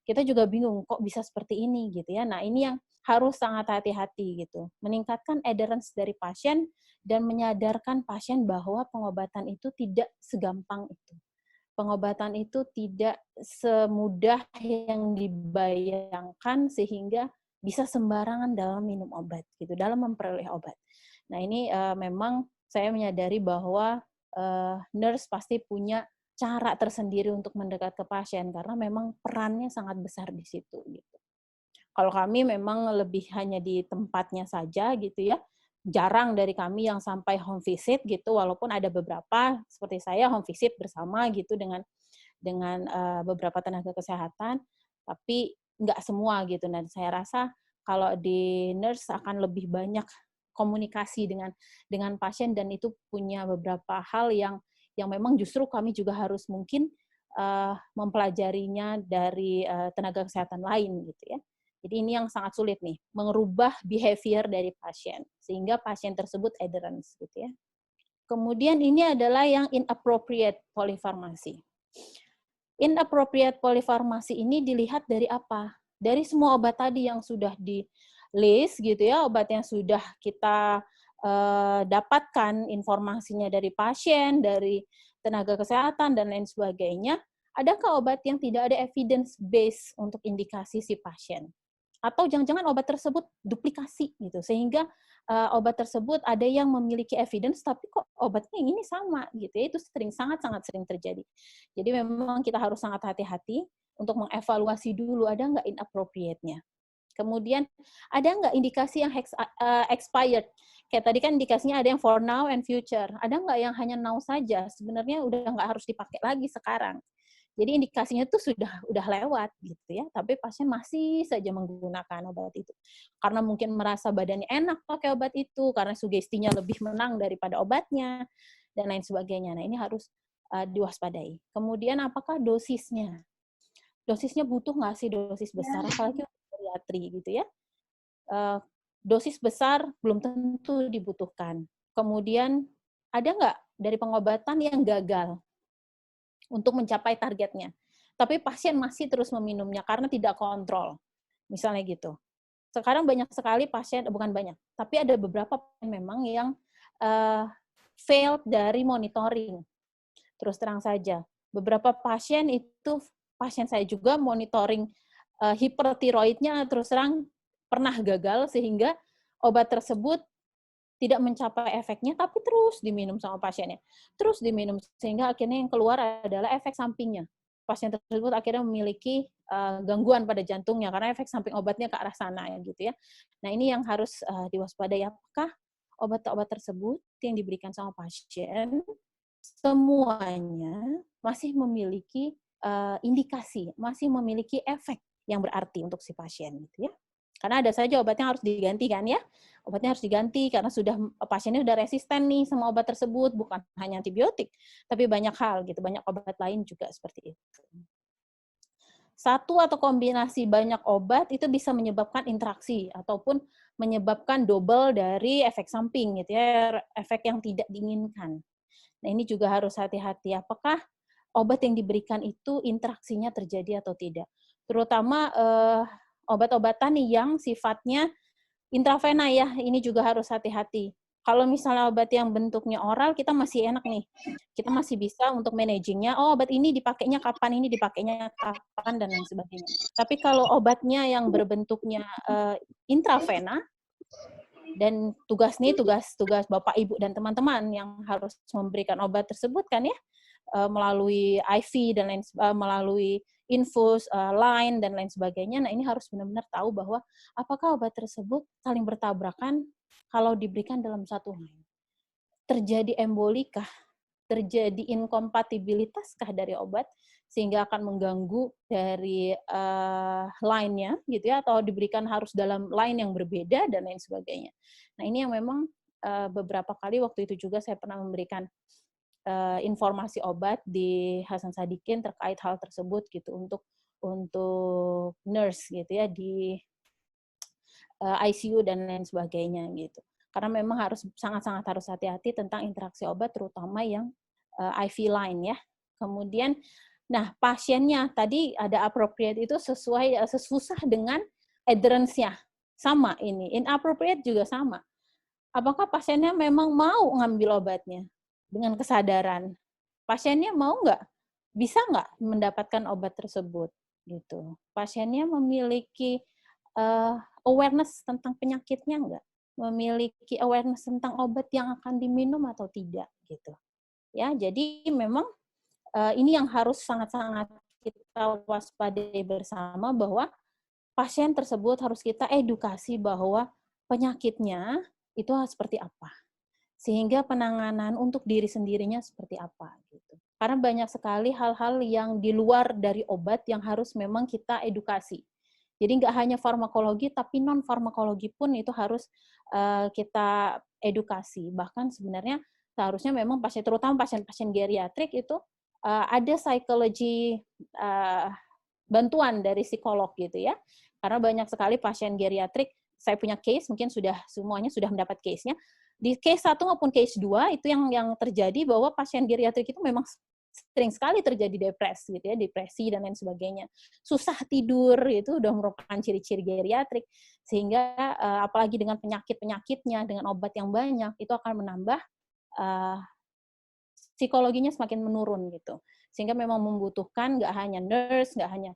Kita juga bingung, kok bisa seperti ini gitu ya. Nah, ini yang harus sangat hati-hati gitu. Meningkatkan adherence dari pasien dan menyadarkan pasien bahwa pengobatan itu tidak segampang itu. Pengobatan itu tidak semudah yang dibayangkan sehingga bisa sembarangan dalam minum obat gitu, dalam memperoleh obat. Nah, ini memang saya menyadari bahwa nurse pasti punya cara tersendiri untuk mendekat ke pasien karena memang perannya sangat besar di situ gitu. Kalau kami memang lebih hanya di tempatnya saja gitu ya. Jarang dari kami yang sampai home visit gitu, walaupun ada beberapa seperti saya home visit bersama gitu dengan beberapa tenaga kesehatan, tapi nggak semua gitu. Dan saya rasa kalau di nurse akan lebih banyak komunikasi dengan pasien dan itu punya beberapa hal yang memang justru kami juga harus mungkin mempelajarinya dari tenaga kesehatan lain gitu ya. Jadi ini yang sangat sulit nih, mengubah behavior dari pasien, sehingga pasien tersebut adherence gitu ya. Kemudian ini adalah yang inappropriate polypharmacy. Inappropriate polypharmacy ini dilihat dari apa? Dari semua obat tadi yang sudah di list gitu ya, obat yang sudah kita dapatkan informasinya dari pasien, dari tenaga kesehatan, dan lain sebagainya, adakah obat yang tidak ada evidence base untuk indikasi si pasien? Atau jangan-jangan obat tersebut duplikasi gitu, sehingga obat tersebut ada yang memiliki evidence tapi kok obatnya yang ini sama gitu ya, itu sangat-sangat sering terjadi. Jadi memang kita harus sangat hati-hati untuk mengevaluasi dulu ada nggak inappropriate-nya. Kemudian ada nggak indikasi yang expired? Kayak tadi kan indikasinya ada yang for now and future. Ada nggak yang hanya now saja? Sebenarnya udah nggak harus dipakai lagi sekarang. Jadi indikasinya tuh udah lewat gitu ya, tapi pasien masih saja menggunakan obat itu. Karena mungkin merasa badannya enak pakai obat itu, karena sugestinya lebih menang daripada obatnya, dan lain sebagainya. Nah, ini harus diwaspadai. Kemudian apakah dosisnya? Dosisnya butuh nggak sih dosis besar, apalagi untuk geriatri gitu ya. Dosis besar belum tentu dibutuhkan. Kemudian ada nggak dari pengobatan yang gagal untuk mencapai targetnya. Tapi pasien masih terus meminumnya karena tidak kontrol. Misalnya gitu. Sekarang banyak sekali pasien, bukan banyak, tapi ada beberapa memang yang failed dari monitoring. Terus terang saja, beberapa pasien itu, pasien saya juga monitoring hipertiroidnya terus terang pernah gagal sehingga obat tersebut tidak mencapai efeknya, tapi terus diminum sama pasiennya. Terus diminum, sehingga akhirnya yang keluar adalah efek sampingnya. Pasien tersebut akhirnya memiliki gangguan pada jantungnya, karena efek samping obatnya ke arah sana, ya, gitu ya. Nah, ini yang harus diwaspadai. Apakah obat-obat tersebut yang diberikan sama pasien, semuanya masih memiliki indikasi, masih memiliki efek yang berarti untuk si pasien, gitu ya. Karena ada saja obatnya harus diganti kan ya. Obatnya harus diganti karena pasiennya sudah resisten nih sama obat tersebut, bukan hanya antibiotik, tapi banyak hal gitu, banyak obat lain juga seperti itu. Satu atau kombinasi banyak obat itu bisa menyebabkan interaksi ataupun menyebabkan double dari efek samping gitu ya, efek yang tidak diinginkan. Nah, ini juga harus hati-hati. Apakah obat yang diberikan itu interaksinya terjadi atau tidak? Terutama obat-obatan yang sifatnya intravena ya, ini juga harus hati-hati. Kalau misalnya obat yang bentuknya oral, kita masih enak nih. Kita masih bisa untuk managingnya, oh obat ini dipakainya kapan, ini dipakainya kapan, dan lain sebagainya. Tapi kalau obatnya yang berbentuknya intravena, dan tugas Bapak, Ibu, dan teman-teman yang harus memberikan obat tersebut kan ya, melalui IV dan lain melalui infus, line dan lain sebagainya. Nah, ini harus benar-benar tahu bahwa apakah obat tersebut saling bertabrakan kalau diberikan dalam satu line. Terjadi embolikah? Terjadi inkompatibilitaskah dari obat sehingga akan mengganggu dari line-nya gitu ya, atau diberikan harus dalam line yang berbeda dan lain sebagainya. Nah, ini yang memang beberapa kali waktu itu juga saya pernah memberikan informasi obat di Hasan Sadikin terkait hal tersebut gitu untuk nurse gitu ya di ICU dan lain sebagainya gitu. Karena memang harus sangat-sangat harus hati-hati tentang interaksi obat, terutama yang IV line ya. Kemudian, nah pasiennya tadi ada appropriate itu sesusah dengan adherence-nya. Sama ini, inappropriate juga sama. Apakah pasiennya memang mau ngambil obatnya dengan kesadaran? Pasiennya mau nggak? Bisa nggak mendapatkan obat tersebut? Gitu. Pasiennya memiliki awareness tentang penyakitnya nggak? Memiliki awareness tentang obat yang akan diminum atau tidak? Gitu. Ya, jadi memang ini yang harus sangat-sangat kita waspadai bersama, bahwa pasien tersebut harus kita edukasi bahwa penyakitnya itu seperti apa, sehingga penanganan untuk diri sendirinya seperti apa gitu. Karena banyak sekali hal-hal yang di luar dari obat yang harus memang kita edukasi. Jadi nggak hanya farmakologi, tapi non farmakologi pun itu harus kita edukasi. Bahkan sebenarnya seharusnya memang terutama pasien-pasien geriatrik itu ada psikologi bantuan dari psikolog gitu ya. Karena banyak sekali pasien geriatrik, saya punya case, mungkin semuanya sudah mendapat case-nya. Di case 1 maupun case 2 itu yang terjadi bahwa pasien geriatrik itu memang sering sekali terjadi depresi gitu ya, depresi dan lain sebagainya. Susah tidur itu udah merupakan ciri-ciri geriatrik, sehingga apalagi dengan penyakit-penyakitnya, dengan obat yang banyak, itu akan menambah psikologinya semakin menurun gitu. Sehingga memang membutuhkan nggak hanya nurse, nggak hanya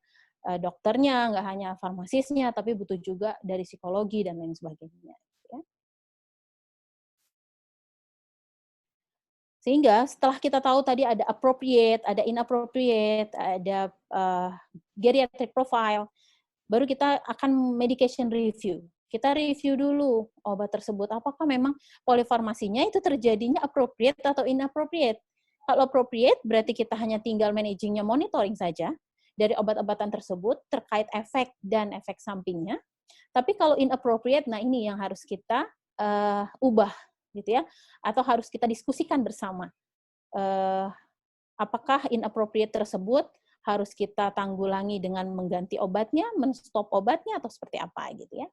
dokternya, nggak hanya farmasisnya, tapi butuh juga dari psikologi dan lain sebagainya. Ya. Sehingga setelah kita tahu tadi ada appropriate, ada inappropriate, ada geriatric profile, baru kita akan medication review. Kita review dulu obat tersebut, apakah memang polifarmasinya itu terjadinya appropriate atau inappropriate. Kalau appropriate berarti kita hanya tinggal managingnya, monitoring saja dari obat-obatan tersebut terkait efek dan efek sampingnya. Tapi kalau inappropriate, nah ini yang harus kita ubah gitu ya, atau harus kita diskusikan bersama. Apakah inappropriate tersebut harus kita tanggulangi dengan mengganti obatnya, menstop obatnya, atau seperti apa gitu ya.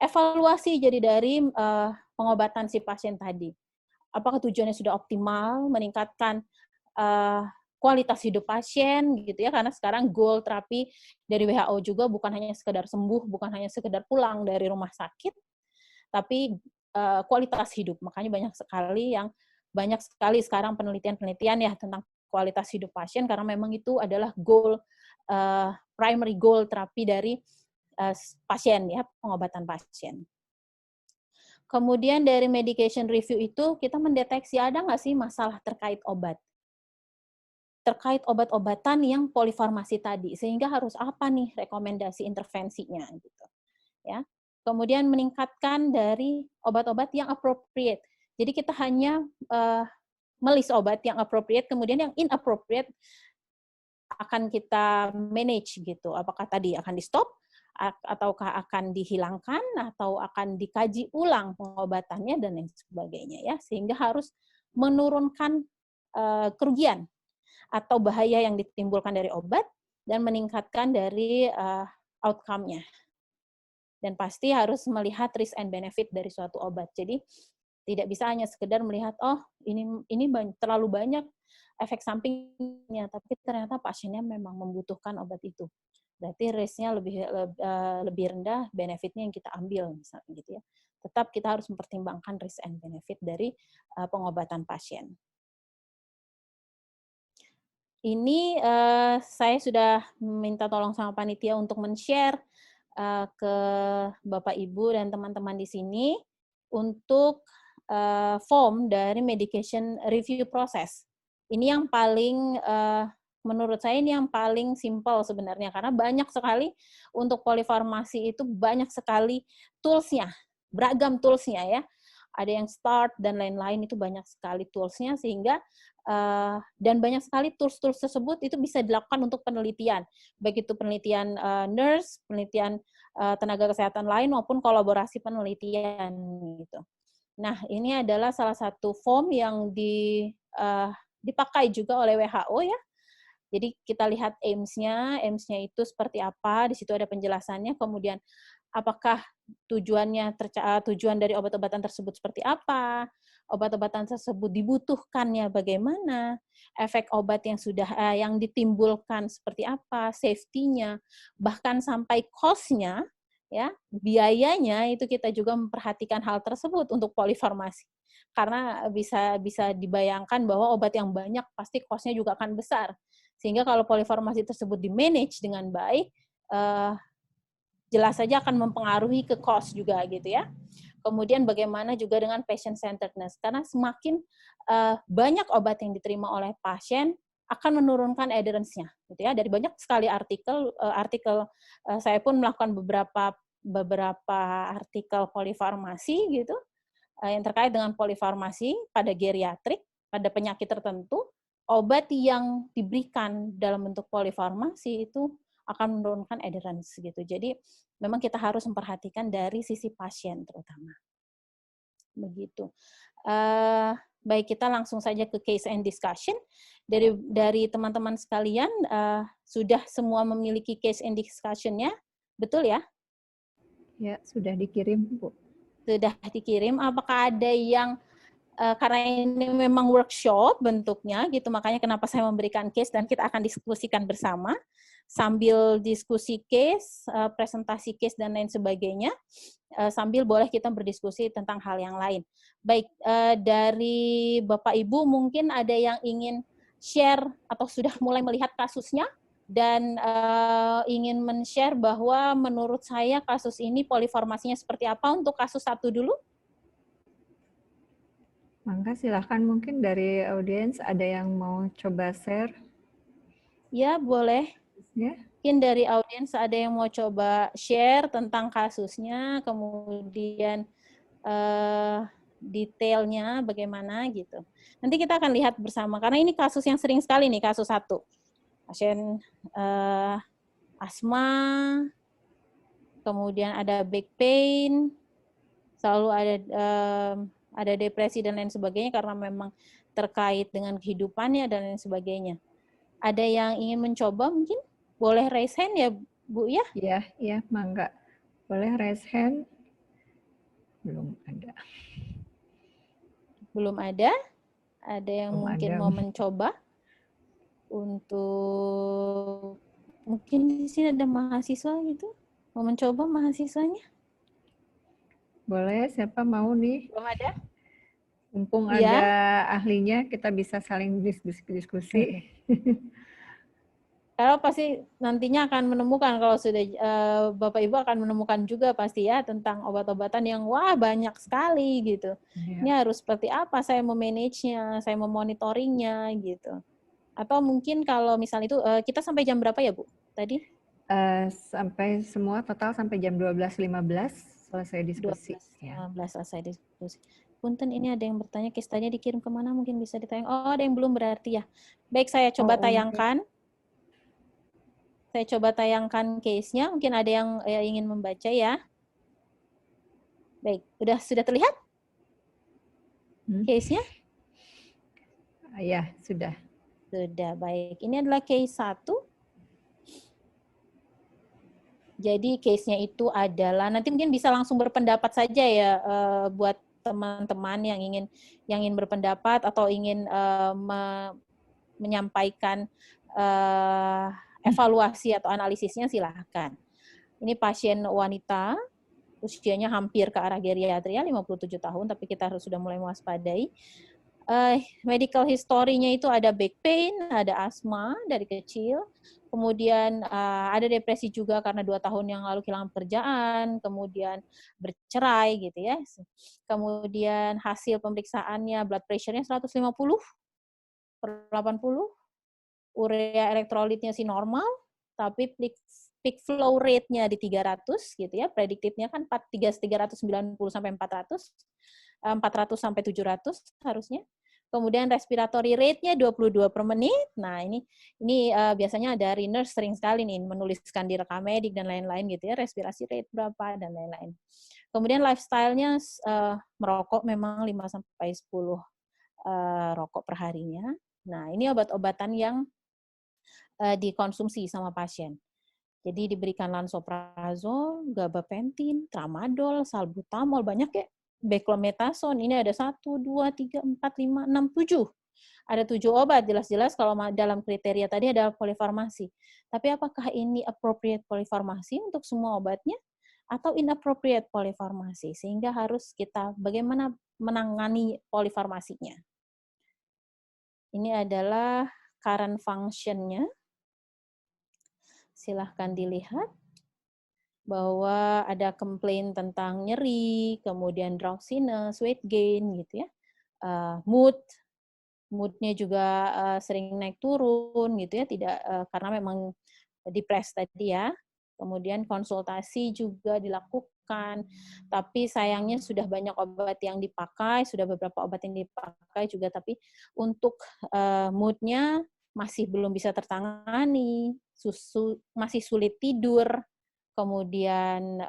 Evaluasi jadi dari pengobatan si pasien tadi. Apakah tujuannya sudah optimal, meningkatkan kualitas hidup pasien gitu ya, karena sekarang goal terapi dari WHO juga bukan hanya sekedar sembuh, bukan hanya sekedar pulang dari rumah sakit, tapi kualitas hidup. Makanya banyak sekali sekarang penelitian-penelitian ya tentang kualitas hidup pasien, karena memang itu adalah goal primary goal terapi dari pasien ya, pengobatan pasien. Kemudian dari medication review itu kita mendeteksi ada nggak sih masalah terkait obat, terkait obat-obatan yang polifarmasi tadi, sehingga harus apa nih rekomendasi intervensinya gitu ya. Kemudian meningkatkan dari obat-obat yang appropriate. Jadi kita hanya melis obat yang appropriate, kemudian yang inappropriate akan kita manage gitu. Apakah tadi akan di stop, ataukah akan dihilangkan, atau akan dikaji ulang pengobatannya dan lain sebagainya ya, sehingga harus menurunkan kerugian atau bahaya yang ditimbulkan dari obat dan meningkatkan dari outcome-nya. Dan pasti harus melihat risk and benefit dari suatu obat. Jadi tidak bisa hanya sekedar melihat oh ini terlalu banyak efek sampingnya, tapi ternyata pasiennya memang membutuhkan obat itu. Berarti risk-nya lebih rendah, benefit-nya yang kita ambil misalnya gitu ya. Tetap kita harus mempertimbangkan risk and benefit dari pengobatan pasien. Ini saya sudah minta tolong sama panitia untuk men-share ke Bapak Ibu dan teman-teman di sini untuk form dari medication review process. Ini yang paling menurut saya ini yang paling simple sebenarnya, karena banyak sekali untuk polifarmasi itu banyak sekali tools-nya, beragam tools-nya ya. Ada yang start dan lain-lain, itu banyak sekali tools-nya, sehingga dan banyak sekali tools-tools tersebut itu bisa dilakukan untuk penelitian, baik itu penelitian nurse, penelitian tenaga kesehatan lain, maupun kolaborasi penelitian gitu. Nah, ini adalah salah satu form yang dipakai juga oleh WHO ya. Jadi kita lihat aims-nya itu seperti apa, di situ ada penjelasannya, kemudian apakah tujuan dari obat-obatan tersebut seperti apa, obat-obatan tersebut dibutuhkannya bagaimana, efek obat yang ditimbulkan seperti apa, safety-nya, bahkan sampai cost-nya, ya, biayanya itu kita juga memperhatikan hal tersebut untuk polifarmasi. Karena bisa dibayangkan bahwa obat yang banyak pasti cost-nya juga akan besar. Sehingga kalau polifarmasi tersebut di-manage dengan baik, jelas saja akan mempengaruhi ke cost juga gitu ya. Kemudian bagaimana juga dengan patient-centeredness, karena semakin banyak obat yang diterima oleh pasien akan menurunkan adherence-nya gitu ya. Dari banyak sekali artikel saya pun melakukan beberapa artikel polifarmasi gitu yang terkait dengan polifarmasi pada geriatrik, pada penyakit tertentu. Obat yang diberikan dalam bentuk polifarmasi itu akan menurunkan adherence gitu. Jadi memang kita harus memperhatikan dari sisi pasien terutama. Begitu. Baik, kita langsung saja ke case and discussion. Dari teman-teman sekalian sudah semua memiliki case and discussion-nya, betul ya? Ya, sudah dikirim, Bu. Sudah dikirim. Apakah ada yang karena ini memang workshop bentuknya gitu, makanya kenapa saya memberikan case dan kita akan diskusikan bersama sambil diskusi case, presentasi case dan lain sebagainya, sambil boleh kita berdiskusi tentang hal yang lain. Baik, dari Bapak Ibu mungkin ada yang ingin share atau sudah mulai melihat kasusnya dan ingin men-share bahwa menurut saya kasus ini polifarmasinya seperti apa. Untuk kasus satu dulu. Mangga silakan, mungkin dari audiens ada yang mau coba share. Ya, boleh. Ya. Mungkin dari audiens ada yang mau coba share tentang kasusnya, kemudian detailnya bagaimana gitu. Nanti kita akan lihat bersama, karena ini kasus yang sering sekali nih, kasus 1. Pasien asma, kemudian ada back pain, selalu ada depresi dan lain sebagainya karena memang terkait dengan kehidupannya dan lain sebagainya. Ada yang ingin mencoba mungkin? Boleh raise hand ya, Bu ya? Iya, mangga. Boleh raise hand? Belum ada. Belum ada? Ada yang Belum mungkin ada. mau mencoba? Untuk mungkin di sini ada mahasiswa gitu? Mau mencoba mahasiswanya? Boleh, siapa mau nih? Belum ada? Mumpung Iya. ada ahlinya, kita bisa saling diskusi. Kalau pasti nantinya akan menemukan, kalau sudah Bapak Ibu akan menemukan juga pasti ya tentang obat-obatan yang wah banyak sekali gitu. Ya. Ini harus seperti apa saya memanagenya, saya memonitoringnya gitu. Atau mungkin kalau misalnya itu kita sampai jam berapa ya Bu tadi? Sampai semua total sampai jam 12.15 selesai diskusi. 12.15 selesai diskusi. Punten, ini ada yang bertanya case tanya dikirim kemana, mungkin bisa ditayang. Oh, ada yang belum berarti ya. Baik, saya coba tayangkan. Saya coba tayangkan case-nya. Mungkin ada yang ingin membaca ya. Baik, sudah terlihat case-nya? Ya, sudah. Sudah, baik. Ini adalah case 1. Jadi case-nya itu adalah, nanti mungkin bisa langsung berpendapat saja ya buat teman-teman yang ingin berpendapat atau ingin menyampaikan evaluasi atau analisisnya, silahkan. Ini pasien wanita, usianya hampir ke arah geriatria, 57 tahun, tapi kita harus sudah mulai mewaspadai. Medical history-nya itu ada back pain, ada asma dari kecil, kemudian ada depresi juga karena 2 tahun yang lalu kehilangan pekerjaan, kemudian bercerai gitu ya. Kemudian hasil pemeriksaannya blood pressure-nya 150/80, urea elektrolitnya sih normal, tapi peak flow rate-nya di 300 gitu ya, prediktifnya kan 390 sampai 400, 400 sampai 700 harusnya. Kemudian respiratory rate-nya 22 per menit. Nah, ini biasanya dari nurse sering sekali nih menuliskan di rekam medik dan lain-lain gitu ya, respirasi rate berapa dan lain-lain. Kemudian lifestyle-nya merokok memang 5 sampai 10 rokok per harinya. Nah, ini obat-obatan yang dikonsumsi sama pasien. Jadi diberikan lansoprazol, gabapentin, tramadol, salbutamol, banyak ya. Beclomethasone, ini ada 1, 2, 3, 4, 5, 6, 7. Ada 7 obat, jelas-jelas kalau dalam kriteria tadi ada polifarmasi. Tapi apakah ini appropriate polifarmasi untuk semua obatnya? Atau inappropriate polifarmasi? Sehingga harus kita bagaimana menangani polifarmasinya. Ini adalah current function-nya. Silahkan dilihat bahwa ada komplain tentang nyeri, kemudian drowsiness, weight gain gitu ya, moodnya juga sering naik turun gitu ya, tidak karena memang depressed tadi ya. Kemudian konsultasi juga dilakukan, tapi sayangnya sudah banyak obat yang dipakai, sudah beberapa obat yang dipakai juga, tapi untuk moodnya masih belum bisa tertangani, masih sulit tidur, kemudian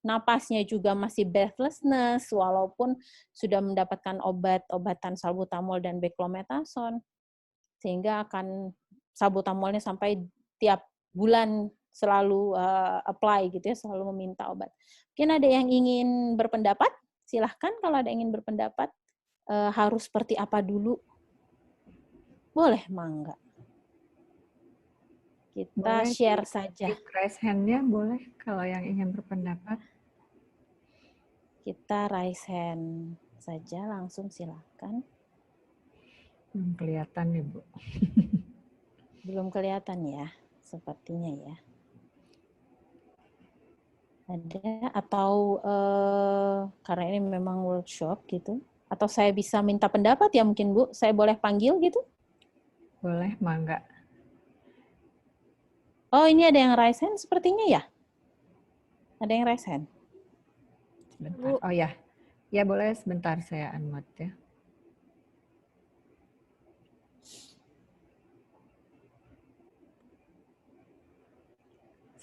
napasnya juga masih breathlessness, walaupun sudah mendapatkan obat-obatan salbutamol dan beclomethasone, sehingga akan salbutamolnya sampai tiap bulan selalu apply gitu ya, selalu meminta obat. Mungkin ada yang ingin berpendapat? Silahkan kalau ada yang ingin berpendapat. Harus seperti apa dulu? Boleh, mangga. Kita Boleh share saja. Raise hand-nya boleh kalau yang ingin berpendapat. Kita raise hand saja, langsung silahkan. Belum kelihatan nih, Bu. Belum kelihatan ya, sepertinya ya. Ada atau karena ini memang workshop gitu, atau saya bisa minta pendapat ya mungkin Bu, saya boleh panggil gitu? Boleh, mangga. Oh, ini ada yang raise hand sepertinya ya? Ada yang raise hand? Sebentar. Oh ya, Ya boleh sebentar saya unmute ya.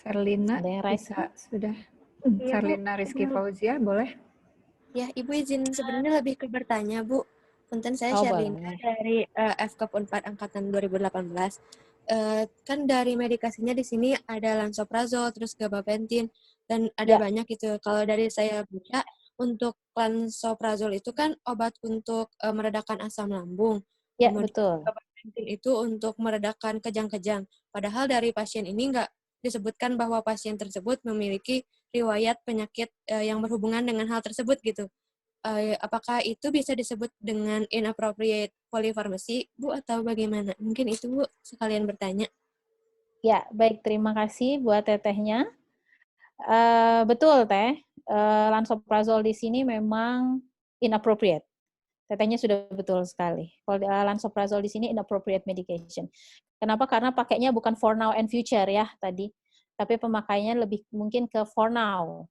Serlina Ada yang raise? bisa sudah. Iya, Bu. Serlina Rizky Fauzia boleh? Ya, Ibu izin sebenarnya lebih ke bertanya, Bu. Punten saya Oh, Sherlina boleh. dari FKUP Unpad angkatan 2018. Kan dari medikasinya di sini ada lansoprazol, terus gabapentin, dan ada Ya. banyak gitu. Kalau dari saya baca, untuk lansoprazol itu kan obat untuk meredakan asam lambung. Ya, Kemudian betul. gabapentin itu untuk meredakan kejang-kejang. Padahal dari pasien ini nggak disebutkan bahwa pasien tersebut memiliki riwayat penyakit yang berhubungan dengan hal tersebut gitu. Apakah itu bisa disebut dengan inappropriate polypharmacy, Bu, atau bagaimana? Mungkin itu, Bu, sekalian bertanya. Ya, baik. Terima kasih buat tetehnya. Betul, Teh. Lansoprazol di sini memang inappropriate. Tetehnya sudah betul sekali. Kalau lansoprazol di sini inappropriate medication. Kenapa? Karena pakainya bukan for now and future ya tadi, tapi pemakaiannya lebih mungkin ke for now.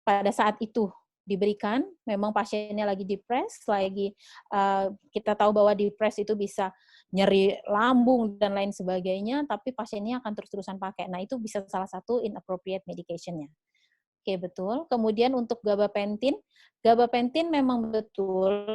Pada saat itu diberikan, memang pasiennya lagi depres, kita tahu bahwa depres itu bisa nyeri lambung dan lain sebagainya, tapi pasiennya akan terus-terusan pakai. Nah, itu bisa salah satu inappropriate medication-nya. Oke, betul. Kemudian untuk gabapentin memang betul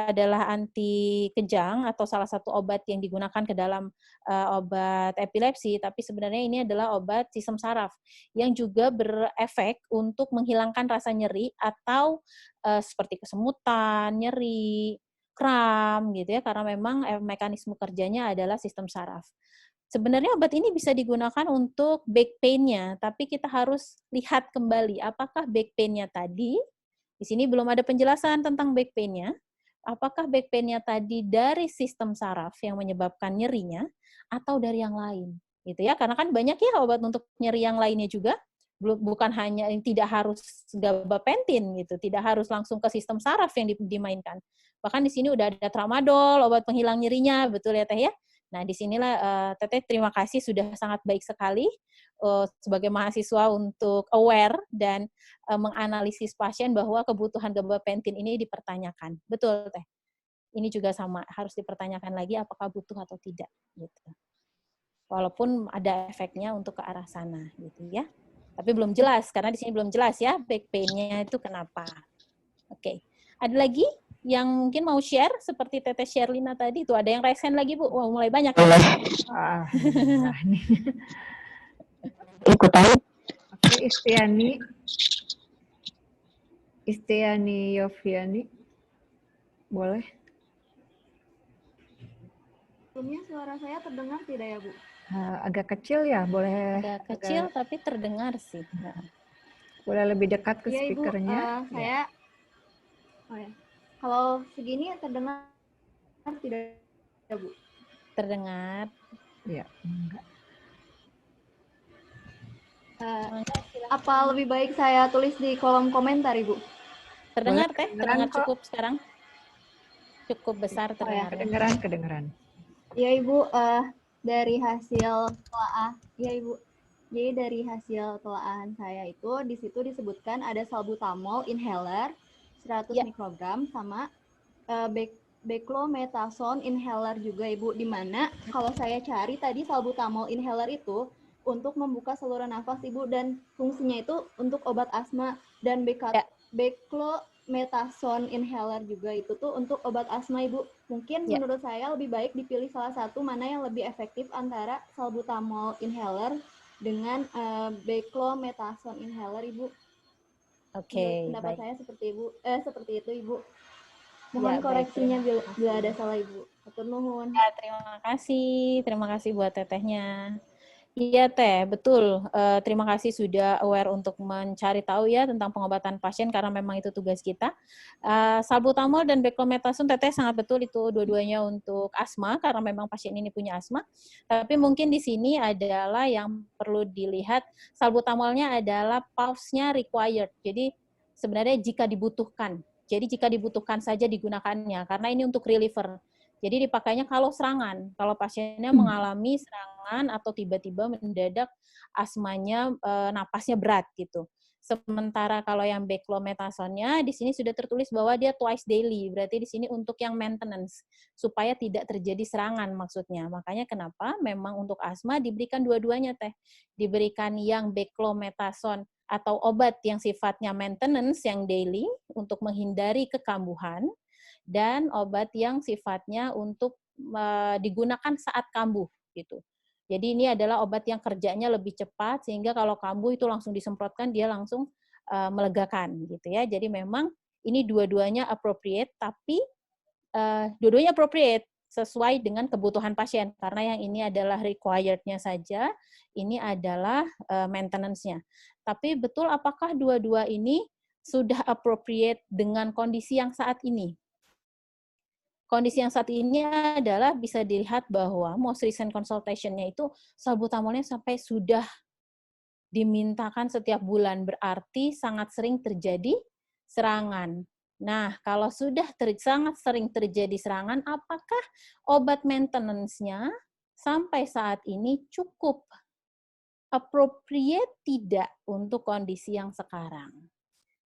adalah anti kejang atau salah satu obat yang digunakan ke dalam obat epilepsi, tapi sebenarnya ini adalah obat sistem saraf yang juga berefek untuk menghilangkan rasa nyeri atau seperti kesemutan, nyeri, kram gitu ya, karena memang mekanisme kerjanya adalah sistem saraf. Sebenarnya obat ini bisa digunakan untuk back pain-nya, tapi kita harus lihat kembali apakah back pain-nya tadi, di sini belum ada penjelasan tentang back pain-nya, apakah back pain-nya tadi dari sistem saraf yang menyebabkan nyerinya, atau dari yang lain, gitu ya. Karena kan banyak ya obat untuk nyeri yang lainnya juga, bukan hanya tidak harus gabapentin gitu, tidak harus langsung ke sistem saraf yang dimainkan. Bahkan di sini udah ada tramadol, obat penghilang nyerinya, betul ya Teh ya? Nah, disinilah Teteh terima kasih sudah sangat baik sekali sebagai mahasiswa untuk aware dan menganalisis pasien bahwa kebutuhan gabapentin ini dipertanyakan. Betul, Teh. Ini juga sama, harus dipertanyakan lagi apakah butuh atau tidak. Gitu. Walaupun ada efeknya untuk ke arah sana, gitu ya. Tapi belum jelas, karena di sini belum jelas ya back pain-nya itu kenapa. Oke. Ada lagi yang mungkin mau share seperti Teteh Sherlina tadi? Tuh ada yang raise hand lagi, Bu. Wah, mulai banyak. Ikutan. Oke, Istiani Yofiani. Boleh? Sebelumnya suara saya terdengar tidak ya, Bu? Agak kecil ya, boleh? Agak kecil tapi terdengar sih. Boleh lebih dekat ke Iya, Ibu. speakernya? Saya, oh ya, kalau segini terdengar tidak ya, Bu? Terdengar. Ya, enggak. Apa lebih baik saya tulis di kolom komentar, Ibu? Terdengar, Boleh, Teh? Terdengar cukup sekarang? Cukup besar terdengarnya. Kedengeran. Ya, Ibu, dari hasil telaah, ya Ibu. Jadi dari hasil telaahan saya itu di situ disebutkan ada salbutamol inhaler 100 mikrogram sama beclomethasone inhaler juga Ibu, di mana kalau saya cari tadi salbutamol inhaler itu untuk membuka saluran nafas Ibu dan fungsinya itu untuk obat asma dan beclomethasone inhaler juga itu tuh untuk obat asma Ibu. Mungkin menurut saya lebih baik dipilih salah satu mana yang lebih efektif antara salbutamol inhaler dengan beclomethasone inhaler Ibu. Oke, pendapat baik. saya seperti itu Ibu. Mohon koreksinya bila ada salah Ibu. Hatur nuhun. Ya, terima kasih buat tetehnya. Iya Teh, betul. Terima kasih sudah aware untuk mencari tahu ya tentang pengobatan pasien karena memang itu tugas kita. Salbutamol dan beclomethasone Teteh sangat betul itu dua-duanya untuk asma karena memang pasien ini punya asma. Tapi mungkin di sini adalah yang perlu dilihat salbutamolnya adalah pause-nya required. Jadi sebenarnya jika dibutuhkan. Jadi jika dibutuhkan saja digunakannya karena ini untuk reliever. Jadi dipakainya kalau serangan, kalau pasiennya mengalami serangan atau tiba-tiba mendadak asmanya napasnya berat gitu. Sementara kalau yang beclometasonnya di sini sudah tertulis bahwa dia twice daily. Berarti di sini untuk yang maintenance supaya tidak terjadi serangan maksudnya. Makanya kenapa memang untuk asma diberikan dua-duanya teh. Diberikan yang beclometason atau obat yang sifatnya maintenance yang daily untuk menghindari kekambuhan, dan obat yang sifatnya untuk digunakan saat kambuh gitu. Jadi ini adalah obat yang kerjanya lebih cepat sehingga kalau kambuh itu langsung disemprotkan dia langsung melegakan gitu ya. Jadi memang ini dua-duanya appropriate, tapi dua-duanya appropriate sesuai dengan kebutuhan pasien karena yang ini adalah required-nya saja, ini adalah maintenance-nya. Tapi betul apakah dua-dua ini sudah appropriate dengan kondisi yang saat ini? Kondisi yang saat ini adalah bisa dilihat bahwa most recent consultation-nya itu salbutamolnya sampai sudah dimintakan setiap bulan, berarti sangat sering terjadi serangan. Nah, kalau sudah sangat sering terjadi serangan, apakah obat maintenance-nya sampai saat ini cukup appropriate tidak untuk kondisi yang sekarang?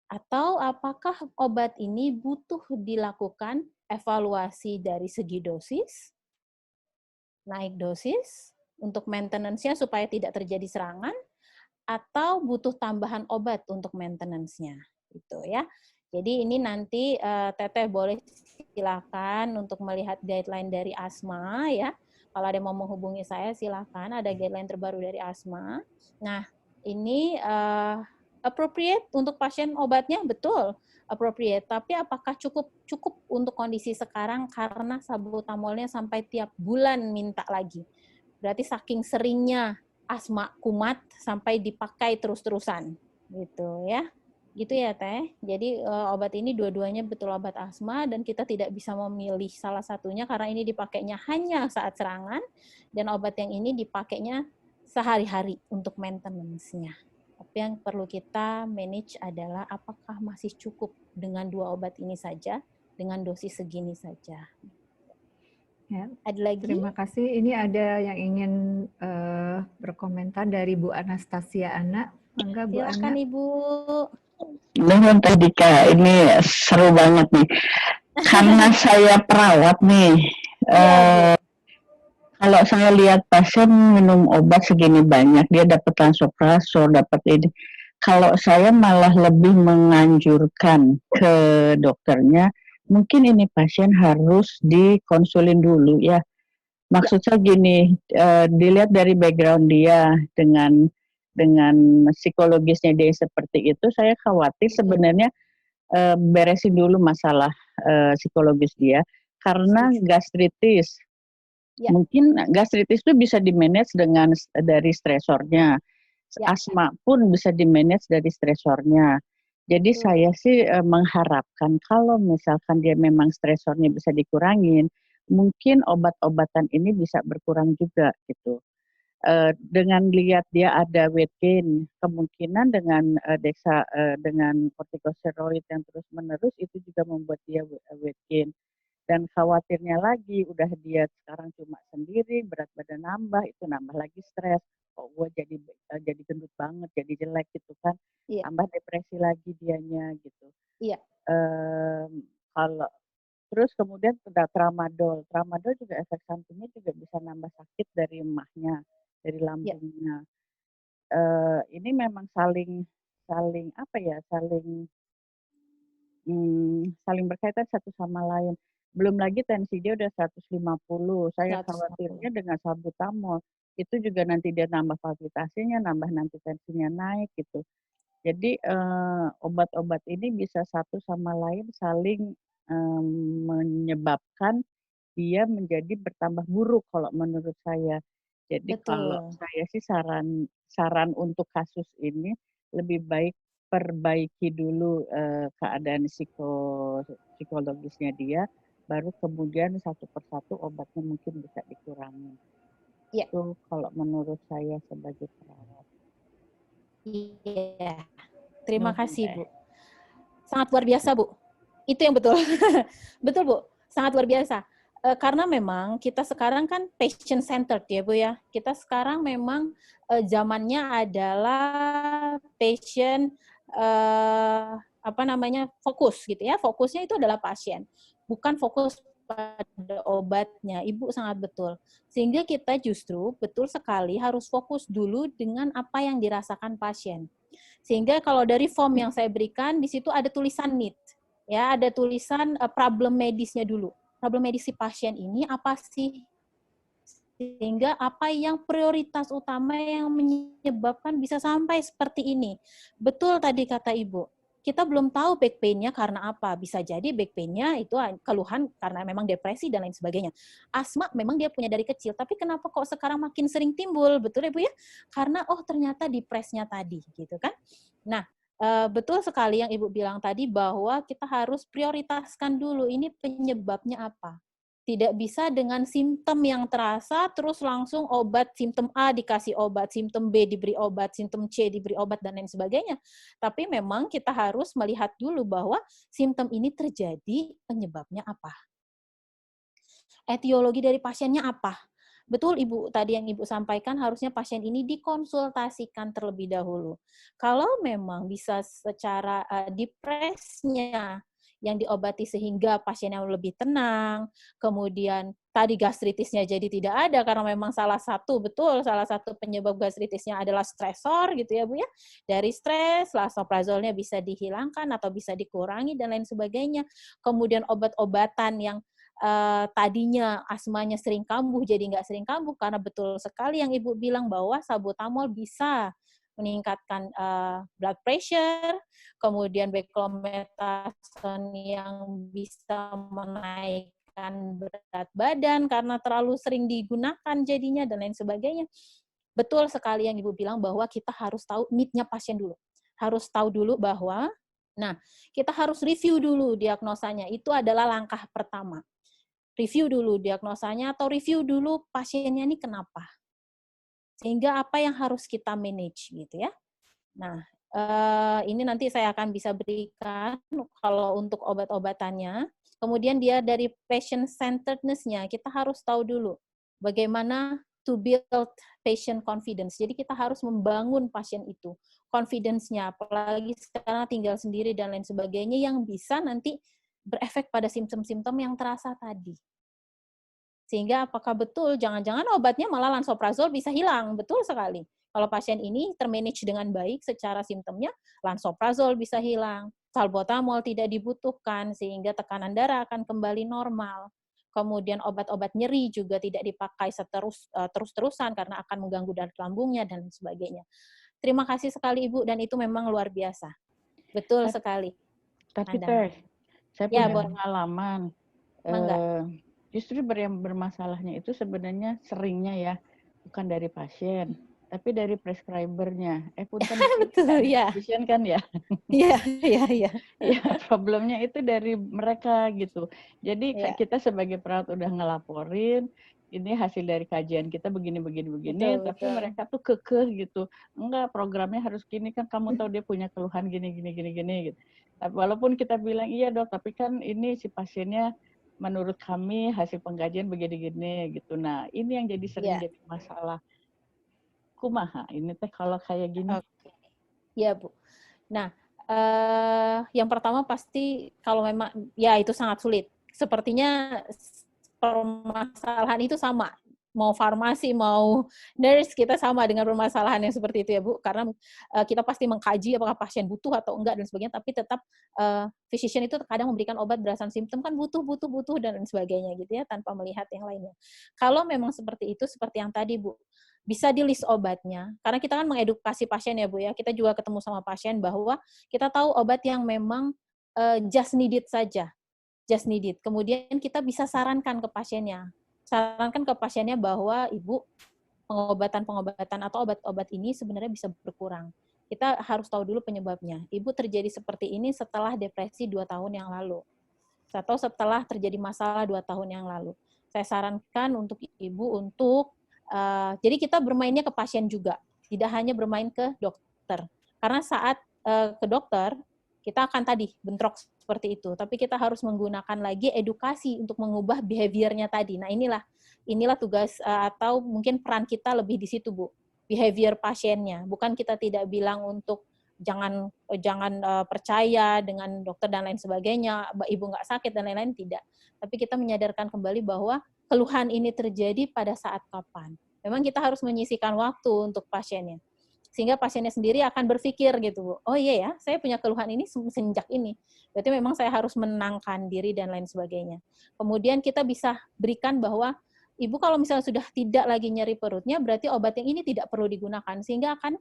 Atau apakah obat ini butuh dilakukan evaluasi dari segi dosis, naik dosis, untuk maintenance-nya supaya tidak terjadi serangan, atau butuh tambahan obat untuk maintenance-nya, gitu ya. Jadi ini nanti Teteh boleh silakan untuk melihat guideline dari asma ya. Kalau ada yang mau menghubungi saya silakan, ada guideline terbaru dari asma. Nah, ini appropriate untuk pasien obatnya, betul appropriate. Tapi apakah cukup untuk kondisi sekarang karena salbutamolnya sampai tiap bulan minta lagi. Berarti saking seringnya asma kumat sampai dipakai terus-terusan gitu ya. Gitu ya Teh. Jadi obat ini dua-duanya betul obat asma dan kita tidak bisa memilih salah satunya karena ini dipakainya hanya saat serangan dan obat yang ini dipakainya sehari-hari untuk maintenance-nya. Tapi yang perlu kita manage adalah apakah masih cukup dengan dua obat ini saja, dengan dosis segini saja. Ya, ada lagi? Terima kasih. Ini ada yang ingin berkomentar dari Bu Anastasia Ana. Mangga Bu Silakan Ana. Ibu. Dengan tadi Kak, ini seru banget nih. Karena saya perawat nih. Kalau saya lihat pasien minum obat segini banyak, dia dapat lansoprazol, dapat ini. Kalau saya malah lebih menganjurkan ke dokternya, mungkin ini pasien harus dikonsulin dulu ya. Maksud saya gini, dilihat dari background dia dengan psikologisnya dia seperti itu, saya khawatir sebenarnya beresin dulu masalah psikologis dia karena gastritis. Ya. Mungkin gastritis itu bisa di-manage dari stresornya. Ya. Asma pun bisa di-manage dari stresornya. Jadi saya sih mengharapkan kalau misalkan dia memang stresornya bisa dikurangin, mungkin obat-obatan ini bisa berkurang juga gitu. Dengan lihat dia ada weight gain, kemungkinan dengan dengan kortikosteroid yang terus-menerus itu juga membuat dia weight gain. Dan khawatirnya lagi, udah dia sekarang cuma sendiri, berat badan nambah, itu nambah lagi stres. Kok gue jadi gendut banget, jadi jelek gitu kan. Iya. Tambah depresi lagi dianya gitu. Iya. Kalau terus kemudian tramadol juga efek sampingnya juga bisa nambah sakit dari emahnya, dari lambungnya. Ini memang saling berkaitan satu sama lain. Belum lagi tensi dia udah 150. Saya khawatirnya dengan salbutamol itu juga nanti dia nambah palpitasinya, nambah nanti tensinya naik gitu. Jadi obat-obat ini bisa satu sama lain saling menyebabkan dia menjadi bertambah buruk kalau menurut saya. Jadi kalau saya sih saran untuk kasus ini lebih baik perbaiki dulu keadaan psikologisnya dia, baru kemudian satu persatu obatnya mungkin bisa dikurangi. Ya. Itu kalau menurut saya sebagai perawat. Iya. Terima kasih Bu. Sangat luar biasa Bu. Itu yang betul. Betul Bu. Sangat luar biasa. Karena memang kita sekarang kan patient centered ya Bu ya. Kita sekarang memang zamannya adalah patient fokus gitu ya. Fokusnya itu adalah pasien, bukan fokus pada obatnya. Ibu sangat betul. Sehingga kita justru betul sekali harus fokus dulu dengan apa yang dirasakan pasien. Sehingga kalau dari form yang saya berikan, di situ ada tulisan need. Ya, ada tulisan problem medisnya dulu. Problem medis si pasien ini apa sih? Sehingga apa yang prioritas utama yang menyebabkan bisa sampai seperti ini. Betul tadi kata Ibu. Kita belum tahu back pain-nya karena apa. Bisa jadi back pain-nya itu keluhan karena memang depresi dan lain sebagainya. Asma memang dia punya dari kecil, tapi kenapa kok sekarang makin sering timbul? Betul ya Bu ya? Karena ternyata depresnya tadi gitu kan. Nah, betul sekali yang Ibu bilang tadi bahwa kita harus prioritaskan dulu ini penyebabnya apa. Tidak bisa dengan simptom yang terasa, terus langsung obat simptom A dikasih obat, simptom B diberi obat, simptom C diberi obat, dan lain sebagainya. Tapi memang kita harus melihat dulu bahwa simptom ini terjadi, penyebabnya apa. Etiologi dari pasiennya apa. Betul Ibu, tadi yang Ibu sampaikan harusnya pasien ini dikonsultasikan terlebih dahulu. Kalau memang bisa secara depresnya, yang diobati sehingga pasiennya lebih tenang, kemudian tadi gastritisnya jadi tidak ada karena memang salah satu penyebab gastritisnya adalah stresor gitu ya Bu ya. Dari stres, lansoprazolnya bisa dihilangkan atau bisa dikurangi dan lain sebagainya. Kemudian obat-obatan yang tadinya asmanya sering kambuh jadi nggak sering kambuh karena betul sekali yang Ibu bilang bahwa salbutamol bisa meningkatkan blood pressure, kemudian beclomethasone yang bisa menaikkan berat badan karena terlalu sering digunakan jadinya dan lain sebagainya. Betul sekali yang Ibu bilang bahwa kita harus tahu need-nya pasien dulu. Harus tahu dulu bahwa, kita harus review dulu diagnosanya. Itu adalah langkah pertama. Review dulu diagnosanya atau review dulu pasiennya ini kenapa. Sehingga apa yang harus kita manage gitu ya. Nah, ini nanti saya akan bisa berikan kalau untuk obat-obatannya. Kemudian dia dari patient centeredness-nya, kita harus tahu dulu bagaimana to build patient confidence. Jadi kita harus membangun pasien itu, confidence-nya, apalagi sekarang tinggal sendiri dan lain sebagainya yang bisa nanti berefek pada simptom-simptom yang terasa tadi. Sehingga apakah betul, jangan-jangan obatnya malah lansoprazol bisa hilang, betul sekali. Kalau pasien ini termanage dengan baik secara simptomnya, lansoprazol bisa hilang, salbutamol tidak dibutuhkan, sehingga tekanan darah akan kembali normal. Kemudian obat-obat nyeri juga tidak dipakai terus-terusan karena akan mengganggu darah lambungnya dan sebagainya. Terima kasih sekali Ibu, dan itu memang luar biasa. Betul sekali. Tapi Teh, saya Ya, punya pengalaman. Mangga. Justru yang bermasalahnya itu sebenarnya seringnya ya, bukan dari pasien, tapi dari prescribernya. Punten Betul, ya. pasien kan ya. Iya. Ya, problemnya itu dari mereka gitu. Jadi kita sebagai perawat udah ngelaporin, ini hasil dari kajian kita begini, Betul, tapi mereka tuh kekeh gitu. Enggak, programnya harus gini kan, kamu tahu dia punya keluhan gini gitu. Tapi walaupun kita bilang iya Dok, tapi kan ini si pasiennya menurut kami hasil pengkajian begini-gini gitu. Nah, ini yang jadi sering jadi masalah. Kumaha ini teh kalau kayak gini. Oke. Ya, Bu. Nah, yang pertama pasti kalau memang ya itu sangat sulit. Sepertinya permasalahan itu sama. Mau farmasi, mau nurse, kita sama dengan permasalahan yang seperti itu ya Bu. Karena kita pasti mengkaji apakah pasien butuh atau enggak dan sebagainya, tapi tetap physician itu kadang memberikan obat berdasarkan simptom kan butuh dan sebagainya gitu ya, tanpa melihat yang lainnya. Kalau memang seperti itu, seperti yang tadi Bu, bisa di list obatnya, karena kita kan mengedukasi pasien ya Bu ya, kita juga ketemu sama pasien bahwa kita tahu obat yang memang just needed saja, just needed. Kemudian kita bisa sarankan ke pasiennya bahwa Ibu, pengobatan atau obat-obat ini sebenarnya bisa berkurang. Kita harus tahu dulu penyebabnya. Ibu terjadi seperti ini setelah depresi 2 tahun yang lalu, atau setelah terjadi masalah 2 tahun yang lalu. Saya sarankan untuk Ibu untuk jadi kita bermainnya ke pasien juga, tidak hanya bermain ke dokter. Karena saat ke dokter, kita akan tadi bentrok seperti itu. Tapi kita harus menggunakan lagi edukasi untuk mengubah behavior-nya tadi. Nah, inilah tugas atau mungkin peran kita lebih di situ, Bu. Behavior pasiennya. Bukan kita tidak bilang untuk jangan percaya dengan dokter dan lain sebagainya, ibu nggak sakit dan lain-lain, tidak. Tapi kita menyadarkan kembali bahwa keluhan ini terjadi pada saat kapan. Memang kita harus menyisihkan waktu untuk pasiennya. Sehingga pasiennya sendiri akan berpikir gitu, Bu. Oh iya ya, saya punya keluhan ini sejak ini. Berarti memang saya harus menenangkan diri dan lain sebagainya. Kemudian kita bisa berikan bahwa Ibu kalau misalnya sudah tidak lagi nyeri perutnya, berarti obat yang ini tidak perlu digunakan. Sehingga akan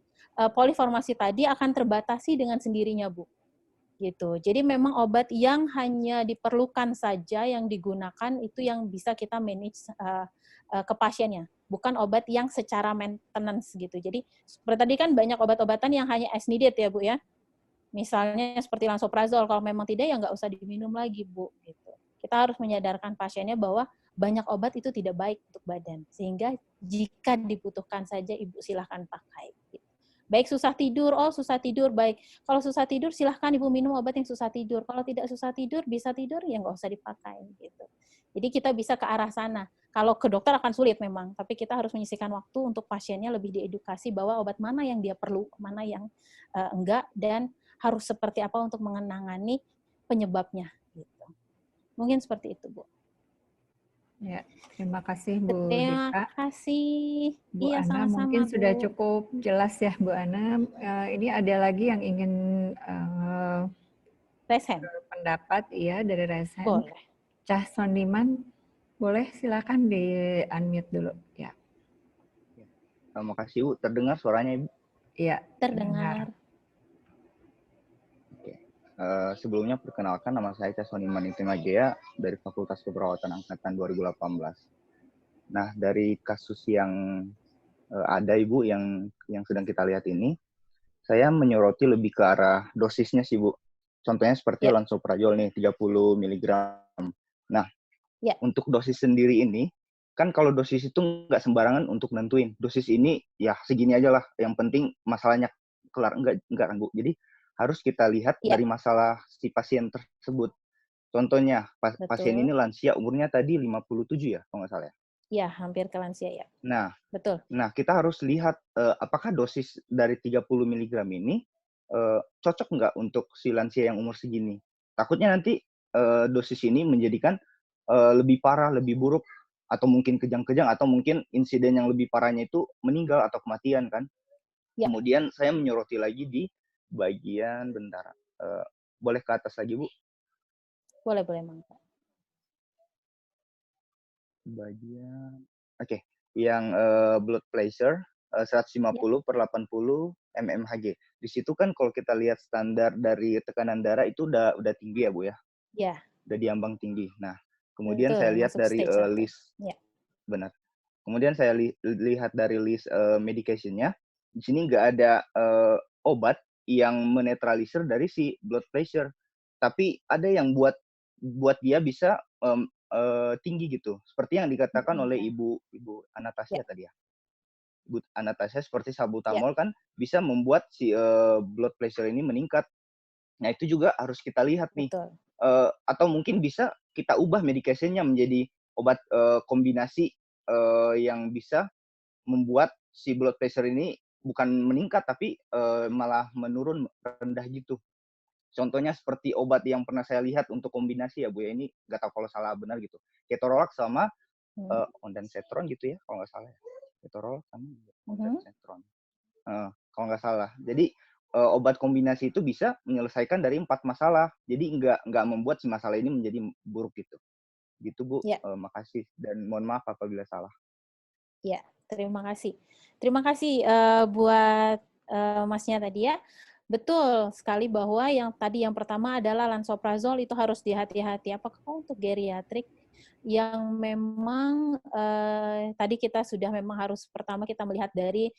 poliformasi tadi akan terbatasi dengan sendirinya, Bu. Gitu. Jadi memang obat yang hanya diperlukan saja yang digunakan itu yang bisa kita manage ke pasiennya, bukan obat yang secara maintenance gitu. Jadi seperti tadi kan banyak obat-obatan yang hanya as needed ya Bu ya. Misalnya seperti lansoprazol, kalau memang tidak ya nggak usah diminum lagi Bu. Gitu. Kita harus menyadarkan pasiennya bahwa banyak obat itu tidak baik untuk badan, sehingga jika dibutuhkan saja Ibu silahkan pakai. Gitu. Baik susah tidur, susah tidur, baik. Kalau susah tidur, silahkan Ibu minum obat yang susah tidur. Kalau tidak susah tidur, bisa tidur, ya nggak usah dipakai. Gitu. Jadi kita bisa ke arah sana. Kalau ke dokter akan sulit memang, tapi kita harus menyisihkan waktu untuk pasiennya lebih diedukasi bahwa obat mana yang dia perlu, mana yang enggak, dan harus seperti apa untuk mengenangani penyebabnya. Gitu. Mungkin seperti itu, Bu. Ya, terima kasih Bu Terima Dika. kasih. Bu Iya, Ana, sama-sama, mungkin Bu. sudah cukup jelas ya Bu Ana. Ini ada lagi yang ingin Resen. pendapat ya dari Resen. Boleh. Cah Sondiman, boleh silakan di unmute dulu. Ya. Terima kasih Bu, terdengar suaranya Ibu? Iya, Terdengar. Sebelumnya perkenalkan, nama saya Cah Soniman Intimajaya dari Fakultas Keperawatan Angkatan 2018. Nah, dari kasus yang ada Ibu yang sedang kita lihat ini, saya menyoroti lebih ke arah dosisnya sih Bu. Contohnya seperti lansoprazol nih, 30 mg. Nah, untuk dosis sendiri ini, kan kalau dosis itu nggak sembarangan untuk nentuin. Dosis ini ya segini aja lah, yang penting masalahnya kelar. Enggak kan Bu. Jadi harus kita lihat dari masalah si pasien tersebut. Contohnya, pasien ini lansia, umurnya tadi 57 ya, kalau nggak salah ya? Ya, hampir ke lansia ya. Nah, betul. Nah, kita harus lihat apakah dosis dari 30 mg ini cocok nggak untuk si lansia yang umur segini. Takutnya nanti dosis ini menjadikan lebih parah, lebih buruk, atau mungkin kejang-kejang, atau mungkin insiden yang lebih parahnya itu meninggal atau kematian kan. Kemudian saya menyoroti lagi di bagian, bentar, boleh ke atas lagi Bu? Boleh, Mangga. Bagian, oke. Yang blood pressure 150/80 mmHg. Di situ kan kalau kita lihat standar dari tekanan darah itu udah tinggi ya Bu ya? Iya. Udah diambang tinggi. Nah, kemudian saya lihat dari list, benar. Kemudian saya lihat dari list medication-nya, di sini nggak ada obat yang menetralisir dari si blood pressure, tapi ada yang buat dia bisa tinggi gitu. Seperti yang dikatakan oleh Ibu Anastasia tadi ya. Ibu Anastasia, seperti salbutamol kan bisa membuat si blood pressure ini meningkat. Nah, itu juga harus kita lihat nih. Atau mungkin bisa kita ubah medication-nya menjadi obat kombinasi yang bisa membuat si blood pressure ini bukan meningkat tapi malah menurun, rendah gitu. Contohnya seperti obat yang pernah saya lihat untuk kombinasi ya Bu ya, ini nggak tahu kalau salah benar gitu. Ketorolac sama ondansetron gitu ya, kalau nggak salah ya. Ketorolac sama ondansetron. Kalau nggak salah. Jadi obat kombinasi itu bisa menyelesaikan dari 4 masalah. Jadi nggak membuat si masalah ini menjadi buruk gitu. Gitu Bu. Makasih dan mohon maaf apabila salah. Ya, terima kasih. Terima kasih buat Masnya tadi ya. Betul sekali bahwa yang pertama adalah lansoprazol itu harus dihati-hati. Apakah untuk geriatrik yang memang tadi kita sudah memang harus pertama kita melihat dari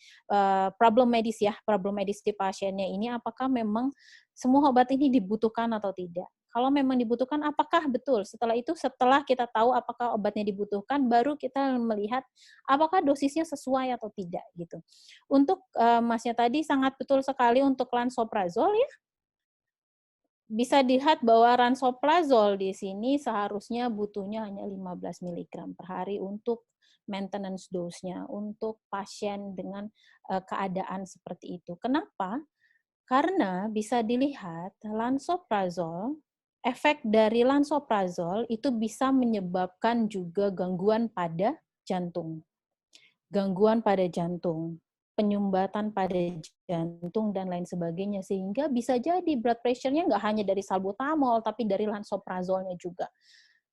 problem medis ya, problem medis di pasiennya ini apakah memang semua obat ini dibutuhkan atau tidak. Kalau memang dibutuhkan, apakah betul? Setelah kita tahu apakah obatnya dibutuhkan, baru kita melihat apakah dosisnya sesuai atau tidak gitu. Untuk Masnya tadi sangat betul sekali untuk lansoprazol ya. Bisa dilihat bahwa lansoprazol di sini seharusnya butuhnya hanya 15 mg per hari untuk maintenance dose-nya, untuk pasien dengan keadaan seperti itu. Kenapa? Karena bisa dilihat lansoprazol, efek dari lansoprazol itu bisa menyebabkan juga gangguan pada jantung. Gangguan pada jantung, penyumbatan pada jantung, dan lain sebagainya. Sehingga bisa jadi blood pressure-nya nggak hanya dari salbutamol, tapi dari lansoprazolnya juga.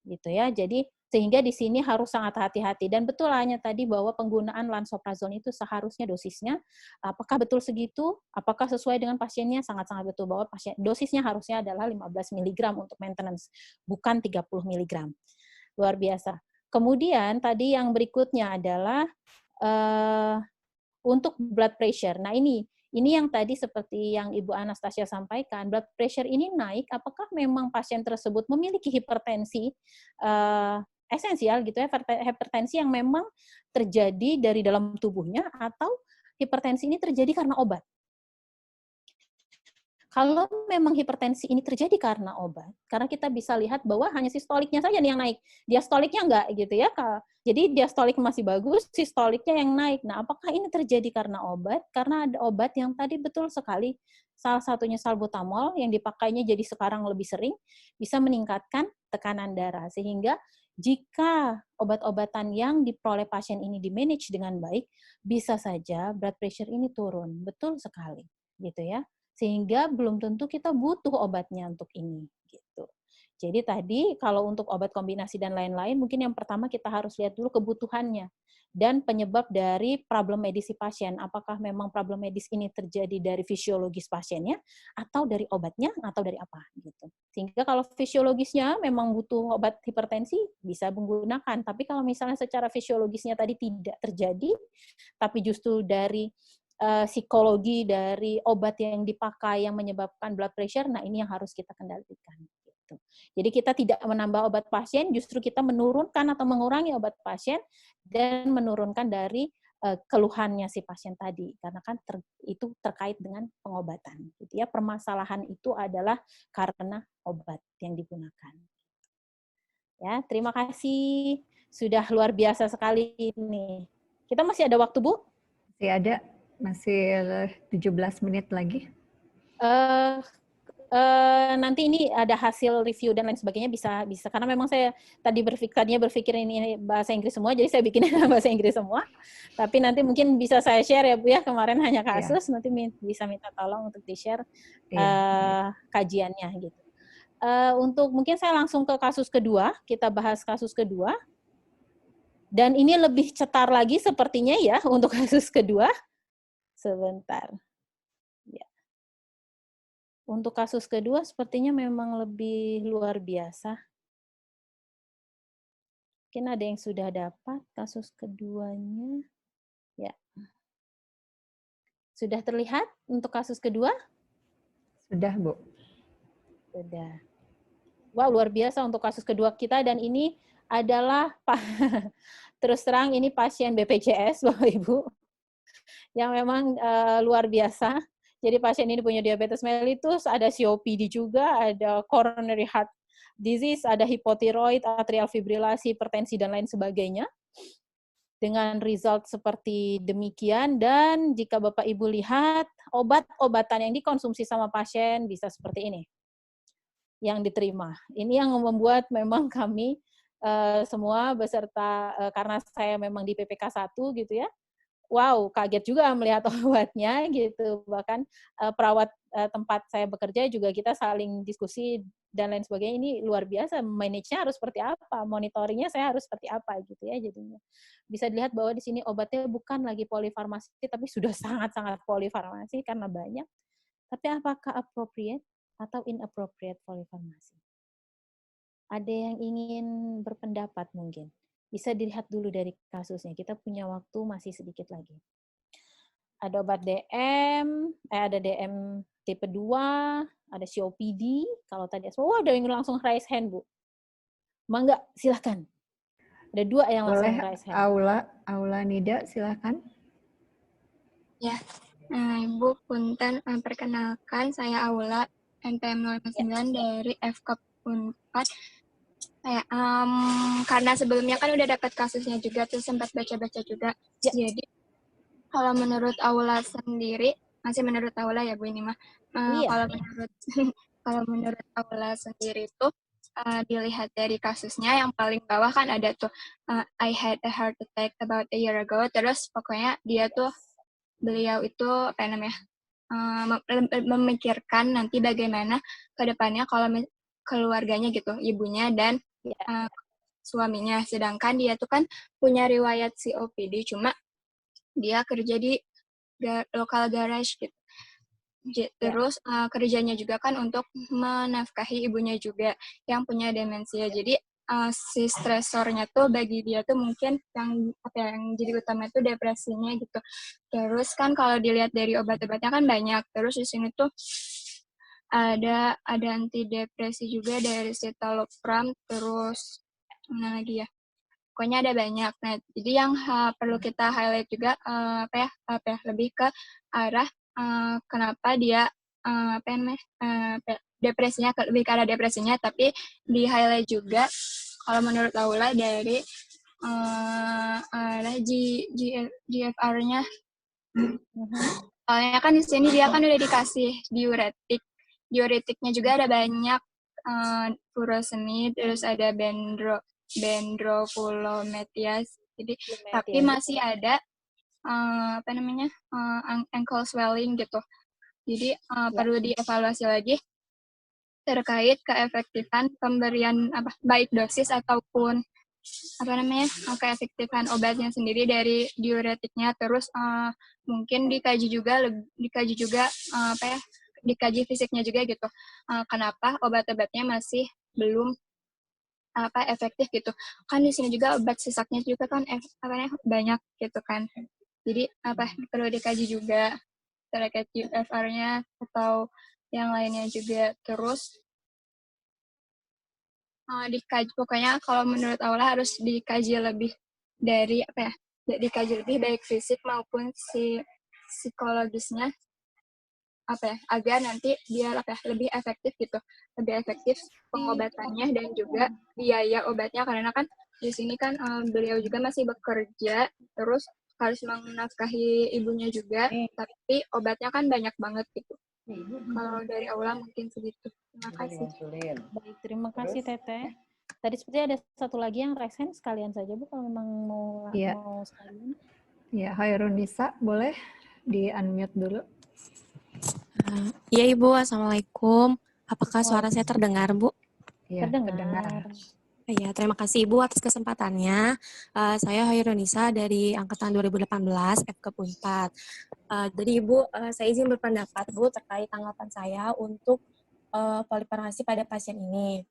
Gitu ya. Jadi sehingga di sini harus sangat hati-hati, dan betul hanya tadi bahwa penggunaan lansoprazol itu seharusnya dosisnya apakah betul segitu, apakah sesuai dengan pasiennya, sangat-sangat betul bahwa dosisnya harusnya adalah 15 mg untuk maintenance, bukan 30 mg. Luar biasa. Kemudian tadi yang berikutnya adalah untuk blood pressure. Nah, ini yang tadi seperti yang Ibu Anastasia sampaikan, blood pressure ini naik, apakah memang pasien tersebut memiliki hipertensi esensial gitu ya, hipertensi yang memang terjadi dari dalam tubuhnya, atau hipertensi ini terjadi karena obat. Kalau memang hipertensi ini terjadi karena obat, karena kita bisa lihat bahwa hanya sistoliknya saja yang naik, diastoliknya enggak gitu ya. Jadi diastolik masih bagus, sistoliknya yang naik. Nah, apakah ini terjadi karena obat? Karena ada obat yang tadi betul sekali, salah satunya salbutamol yang dipakainya jadi sekarang lebih sering, bisa meningkatkan tekanan darah. Sehingga jika obat-obatan yang diperoleh pasien ini di-manage dengan baik, bisa saja blood pressure ini turun. Betul sekali, gitu ya. Sehingga belum tentu kita butuh obatnya untuk ini gitu. Jadi tadi kalau untuk obat kombinasi dan lain-lain, mungkin yang pertama kita harus lihat dulu kebutuhannya dan penyebab dari problem medis si pasien. Apakah memang problem medis ini terjadi dari fisiologis pasiennya, atau dari obatnya, atau dari apa gitu. Sehingga kalau fisiologisnya memang butuh obat hipertensi, bisa menggunakan. Tapi kalau misalnya secara fisiologisnya tadi tidak terjadi, tapi justru dari psikologi dari obat yang dipakai yang menyebabkan blood pressure, nah ini yang harus kita kendalikan. Gitu. Jadi kita tidak menambah obat pasien, justru kita menurunkan atau mengurangi obat pasien dan menurunkan dari keluhannya si pasien tadi, karena kan itu terkait dengan pengobatan. Gitu ya, permasalahan itu adalah karena obat yang digunakan. Ya, terima kasih, sudah luar biasa sekali ini. Kita masih ada waktu, Bu? Masih ada. Masih 17 menit lagi. Nanti ini ada hasil review dan lain sebagainya, bisa karena memang saya tadi berpikir ini bahasa Inggris semua, jadi saya bikin bahasa Inggris semua. Tapi nanti mungkin bisa saya share ya Bu ya, kemarin hanya kasus, nanti bisa minta tolong untuk di-share kajiannya gitu. Untuk mungkin saya langsung ke kasus kedua, kita bahas kasus kedua. Dan ini lebih cetar lagi sepertinya ya untuk kasus kedua. Sebentar. Ya. Untuk kasus kedua sepertinya memang lebih luar biasa. Mungkin ada yang sudah dapat kasus keduanya. Ya. Sudah terlihat untuk kasus kedua? Sudah, Bu. Sudah. Wow, luar biasa untuk kasus kedua kita, dan ini adalah terus terang ini pasien BPJS, Bapak Ibu. Yang memang luar biasa. Jadi pasien ini punya diabetes mellitus, ada COPD juga, ada coronary heart disease, ada hipotiroid, atrial fibrilasi, hipertensi, dan lain sebagainya. Dengan result seperti demikian, dan jika Bapak Ibu lihat, obat-obatan yang dikonsumsi sama pasien bisa seperti ini, yang diterima. Ini yang membuat memang kami semua beserta, karena saya memang di PPK 1 gitu ya, wow, kaget juga melihat obatnya gitu. Bahkan perawat tempat saya bekerja juga kita saling diskusi dan lain sebagainya. Ini luar biasa, manage-nya harus seperti apa, monitoringnya saya harus seperti apa gitu ya jadinya. Bisa dilihat bahwa di sini obatnya bukan lagi polifarmasi, tapi sudah sangat-sangat polifarmasi karena banyak. Tapi apakah appropriate atau inappropriate polifarmasi? Ada yang ingin berpendapat mungkin? Bisa dilihat dulu dari kasusnya. Kita punya waktu masih sedikit lagi. Ada obat DM, ada DM tipe 2, ada COPD. Kalau tadi, ada yang langsung raise hand, Bu. Mangga, silahkan. Ada 2 yang langsung raise hand. Aula Nida, silahkan. Ya, Ibu Punten, perkenalkan saya Aula, NPM 059 dari FKUP Unpad. Karena sebelumnya kan udah dapat kasusnya juga, terus sempat baca-baca juga. Jadi kalau menurut Aula sendiri, masih menurut Aula ya Bu ini mah. Kalau menurut kalau menurut Aula sendiri tuh dilihat dari kasusnya yang paling bawah kan ada tuh I had a heart attack about a year ago. Terus pokoknya beliau itu apa namanya memikirkan nanti bagaimana ke depannya kalau keluarganya gitu, ibunya dan suaminya. Sedangkan dia tuh kan punya riwayat COPD, cuma dia kerja di lokal garage gitu. Terus kerjanya juga kan untuk menafkahi ibunya juga yang punya demensia. Jadi si stresornya tuh bagi dia tuh mungkin yang jadi utama itu depresinya gitu. Terus kan kalau dilihat dari obat-obatnya kan banyak. Terus di sini tuh ada antidepresi juga dari citalopram, terus mana lagi ya? Pokoknya ada banyak. Nah, jadi yang perlu kita highlight juga lebih ke arah kenapa dia depresinya lebih ke arah depresinya, tapi di highlight juga kalau menurut Aula dari GFR-nya. Soalnya kan di sini dia kan udah dikasih diuretiknya juga ada banyak, furosemid, terus ada bendrofulometias. Jadi tapi masih ada ankle swelling gitu. Jadi perlu dievaluasi lagi terkait keefektifan pemberian baik dosis ataupun keefektifan obatnya sendiri dari diuretiknya. Terus mungkin dikaji fisiknya juga gitu. Kenapa obat-obatnya masih belum efektif gitu. Kan di sini juga obat sesaknya juga kan banyak gitu kan. Jadi perlu dikaji juga terkait UFR-nya atau yang lainnya juga. Terus dikaji, pokoknya kalau menurut Aula harus dikaji lebih dari dikaji lebih baik fisik maupun psikologisnya agar nanti dia lebih efektif gitu, lebih efektif pengobatannya dan juga biaya obatnya, karena kan di sini kan beliau juga masih bekerja, terus harus menafkahi ibunya juga, tapi obatnya kan banyak banget gitu. Kalau dari Aula mungkin segitu. Terima kasih. Baik, terima kasih Teteh. Tadi seperti ada satu lagi yang resen, sekalian saja Bu kalau memang mau sekalian. Ya, Hairunisa, boleh di-unmute dulu. Iya Ibu, Assalamualaikum. Apakah suara saya terdengar Bu? Iya, terdengar. Ya, terima kasih Ibu atas kesempatannya. Saya Hairunisa dari Angkatan 2018 FKUP 4. Jadi Ibu, saya izin berpendapat Bu terkait tanggapan saya untuk poliparasi pada pasien ini.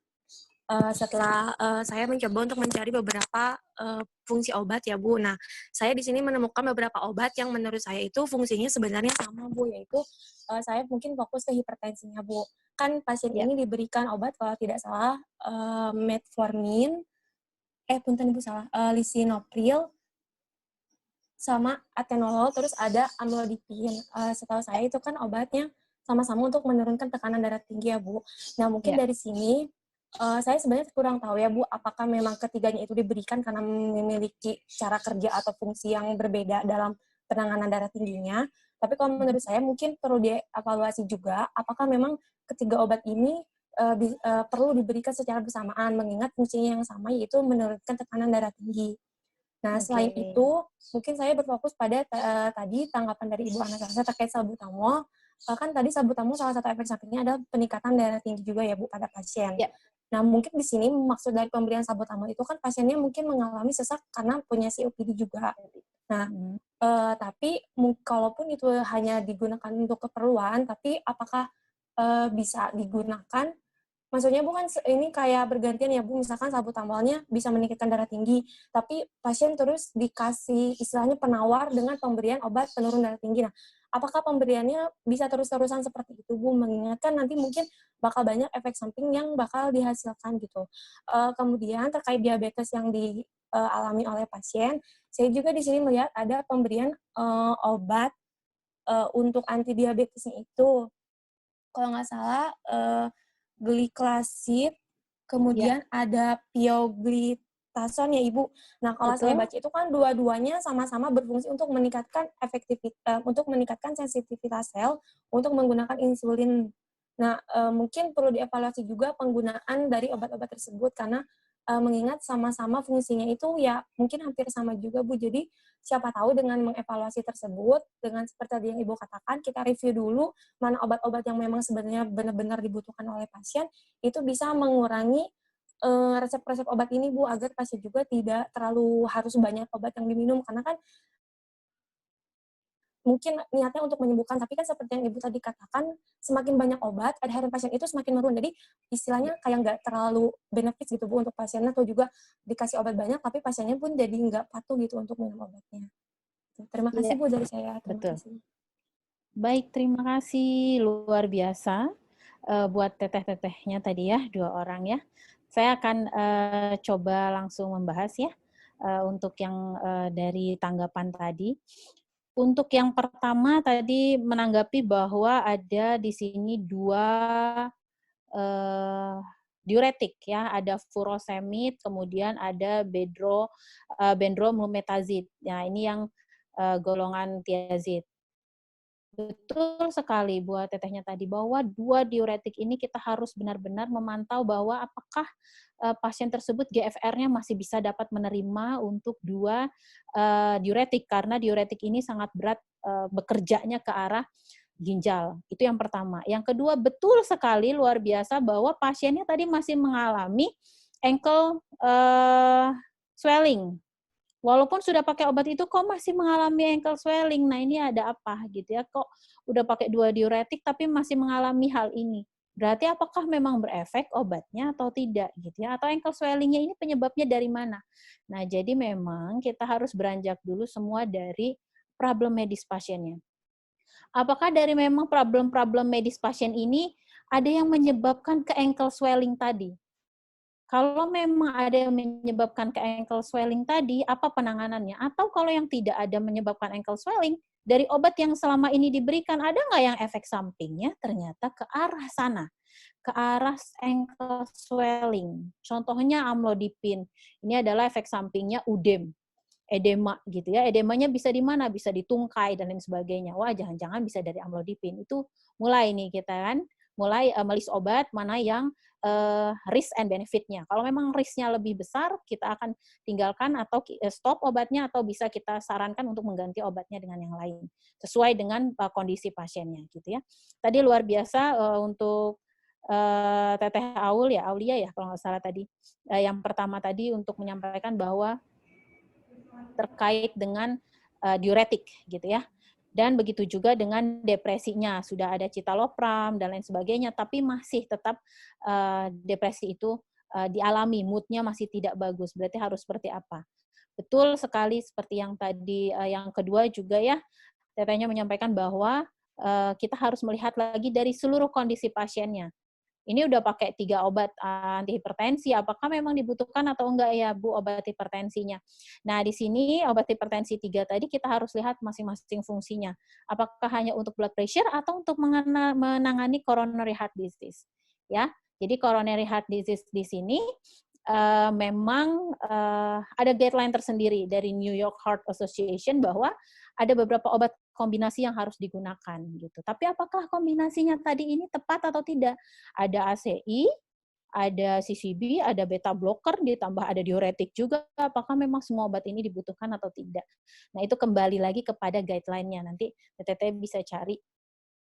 Setelah saya mencoba untuk mencari beberapa fungsi obat ya Bu. Nah, saya di sini menemukan beberapa obat yang menurut saya itu fungsinya sebenarnya sama Bu, yaitu saya mungkin fokus ke hipertensinya Bu. Kan pasien ini diberikan obat kalau tidak salah metformin, punten Ibu salah, lisinopril sama atenolol, terus ada amlodipin. Setahu saya itu kan obatnya sama-sama untuk menurunkan tekanan darah tinggi ya Bu. Nah, mungkin dari sini saya sebenarnya kurang tahu ya Bu, apakah memang ketiganya itu diberikan karena memiliki cara kerja atau fungsi yang berbeda dalam penanganan darah tingginya. Tapi kalau menurut saya mungkin perlu dievaluasi juga, apakah memang ketiga obat ini perlu diberikan secara bersamaan, mengingat fungsinya yang sama, yaitu menurunkan tekanan darah tinggi. Nah, selain itu, mungkin saya berfokus pada tadi tanggapan dari Ibu Anastasia terkait salbutamol. Kan tadi salbutamol salah satu efek sampingnya adalah peningkatan darah tinggi juga ya Bu pada pasien. Nah, mungkin di sini maksud dari pemberian salbutamol itu kan pasiennya mungkin mengalami sesak karena punya COPD juga. Nah, tapi kalaupun itu hanya digunakan untuk keperluan, tapi apakah bisa digunakan? Maksudnya bukan ini kayak bergantian ya Bu, misalkan salbutamolnya bisa meningkatkan darah tinggi, tapi pasien terus dikasih istilahnya penawar dengan pemberian obat penurun darah tinggi. Nah, apakah pemberiannya bisa terus-terusan seperti itu Bu, mengingatkan nanti mungkin bakal banyak efek samping yang bakal dihasilkan gitu. Kemudian terkait diabetes yang dialami oleh pasien, saya juga di sini melihat ada pemberian obat untuk anti diabetesnya itu. Kalau nggak salah, gliclazid, kemudian ada pioglitazide, dexamethasone ya Ibu. Nah, kalau saya baca itu kan dua-duanya sama-sama berfungsi untuk meningkatkan untuk meningkatkan sensitivitas sel untuk menggunakan insulin. Nah, mungkin perlu dievaluasi juga penggunaan dari obat-obat tersebut karena mengingat sama-sama fungsinya itu ya mungkin hampir sama juga Bu. Jadi siapa tahu dengan mengevaluasi tersebut, dengan seperti tadi yang Ibu katakan, kita review dulu mana obat-obat yang memang sebenarnya benar-benar dibutuhkan oleh pasien, itu bisa mengurangi resep-resep obat ini Bu, agar pasien juga tidak terlalu harus banyak obat yang diminum, karena kan mungkin niatnya untuk menyembuhkan, tapi kan seperti yang Ibu tadi katakan, semakin banyak obat, adherent pasien itu semakin menurun. Jadi istilahnya kayak nggak terlalu benefit gitu Bu untuk pasiennya, atau juga dikasih obat banyak, tapi pasiennya pun jadi nggak patuh gitu untuk minum obatnya. Terima kasih Bu dari saya. Terima kasih. Baik, terima kasih. Luar biasa buat teteh-tetehnya tadi ya, 2 orang ya. Saya akan coba langsung membahas ya untuk yang dari tanggapan tadi. Untuk yang pertama tadi menanggapi bahwa ada di sini 2 diuretik ya, ada furosemid, kemudian ada bendromlumetazid. Nah, ini yang golongan thiazid. Betul sekali buat tetehnya tadi, bahwa 2 diuretik ini kita harus benar-benar memantau bahwa apakah pasien tersebut GFR-nya masih bisa dapat menerima untuk 2 diuretik, karena diuretik ini sangat berat bekerjanya ke arah ginjal. Itu yang pertama. Yang kedua, betul sekali, luar biasa, bahwa pasiennya tadi masih mengalami ankle swelling. Walaupun sudah pakai obat itu kok masih mengalami ankle swelling. Nah, ini ada apa gitu ya? Kok udah pakai 2 diuretik tapi masih mengalami hal ini? Berarti apakah memang berefek obatnya atau tidak gitu ya? Atau ankle swelling-nya ini penyebabnya dari mana? Nah, jadi memang kita harus beranjak dulu semua dari problem medis pasiennya. Apakah dari memang problem medis pasien ini ada yang menyebabkan ke ankle swelling tadi? Kalau memang ada yang menyebabkan ke ankle swelling tadi, apa penanganannya? Atau kalau yang tidak ada menyebabkan ankle swelling, dari obat yang selama ini diberikan, ada nggak yang efek sampingnya ternyata ke arah sana, ke arah ankle swelling. Contohnya amlodipin. Ini adalah efek sampingnya edema gitu ya. Edemanya bisa di mana? Bisa di tungkai dan lain sebagainya. Wah, jangan-jangan bisa dari amlodipin. Itu mulai nih kita kan, mulai melis obat mana yang risk and benefit-nya. Kalau memang risk-nya lebih besar, kita akan tinggalkan atau stop obatnya, atau bisa kita sarankan untuk mengganti obatnya dengan yang lain sesuai dengan kondisi pasiennya gitu ya. Tadi luar biasa untuk Teteh Aulia ya kalau nggak salah tadi. Yang pertama tadi untuk menyampaikan bahwa terkait dengan diuretik gitu ya. Dan begitu juga dengan depresinya, sudah ada citalopram dan lain sebagainya, tapi masih tetap depresi itu dialami, mood-nya masih tidak bagus. Berarti harus seperti apa? Betul sekali seperti yang tadi, yang kedua juga ya, tetehnya menyampaikan bahwa kita harus melihat lagi dari seluruh kondisi pasiennya. Ini udah pakai 3 obat antihipertensi, apakah memang dibutuhkan atau enggak ya Bu obat hipertensinya. Nah, di sini obat hipertensi 3 tadi kita harus lihat masing-masing fungsinya. Apakah hanya untuk blood pressure atau untuk menangani coronary heart disease. Ya, jadi coronary heart disease di sini memang ada guideline tersendiri dari New York Heart Association bahwa ada beberapa obat kombinasi yang harus digunakan gitu. Tapi apakah kombinasinya tadi ini tepat atau tidak? Ada ACI, ada CCB, ada beta blocker, ditambah ada diuretik juga. Apakah memang semua obat ini dibutuhkan atau tidak? Nah, itu kembali lagi kepada guideline-nya. Nanti TTT bisa cari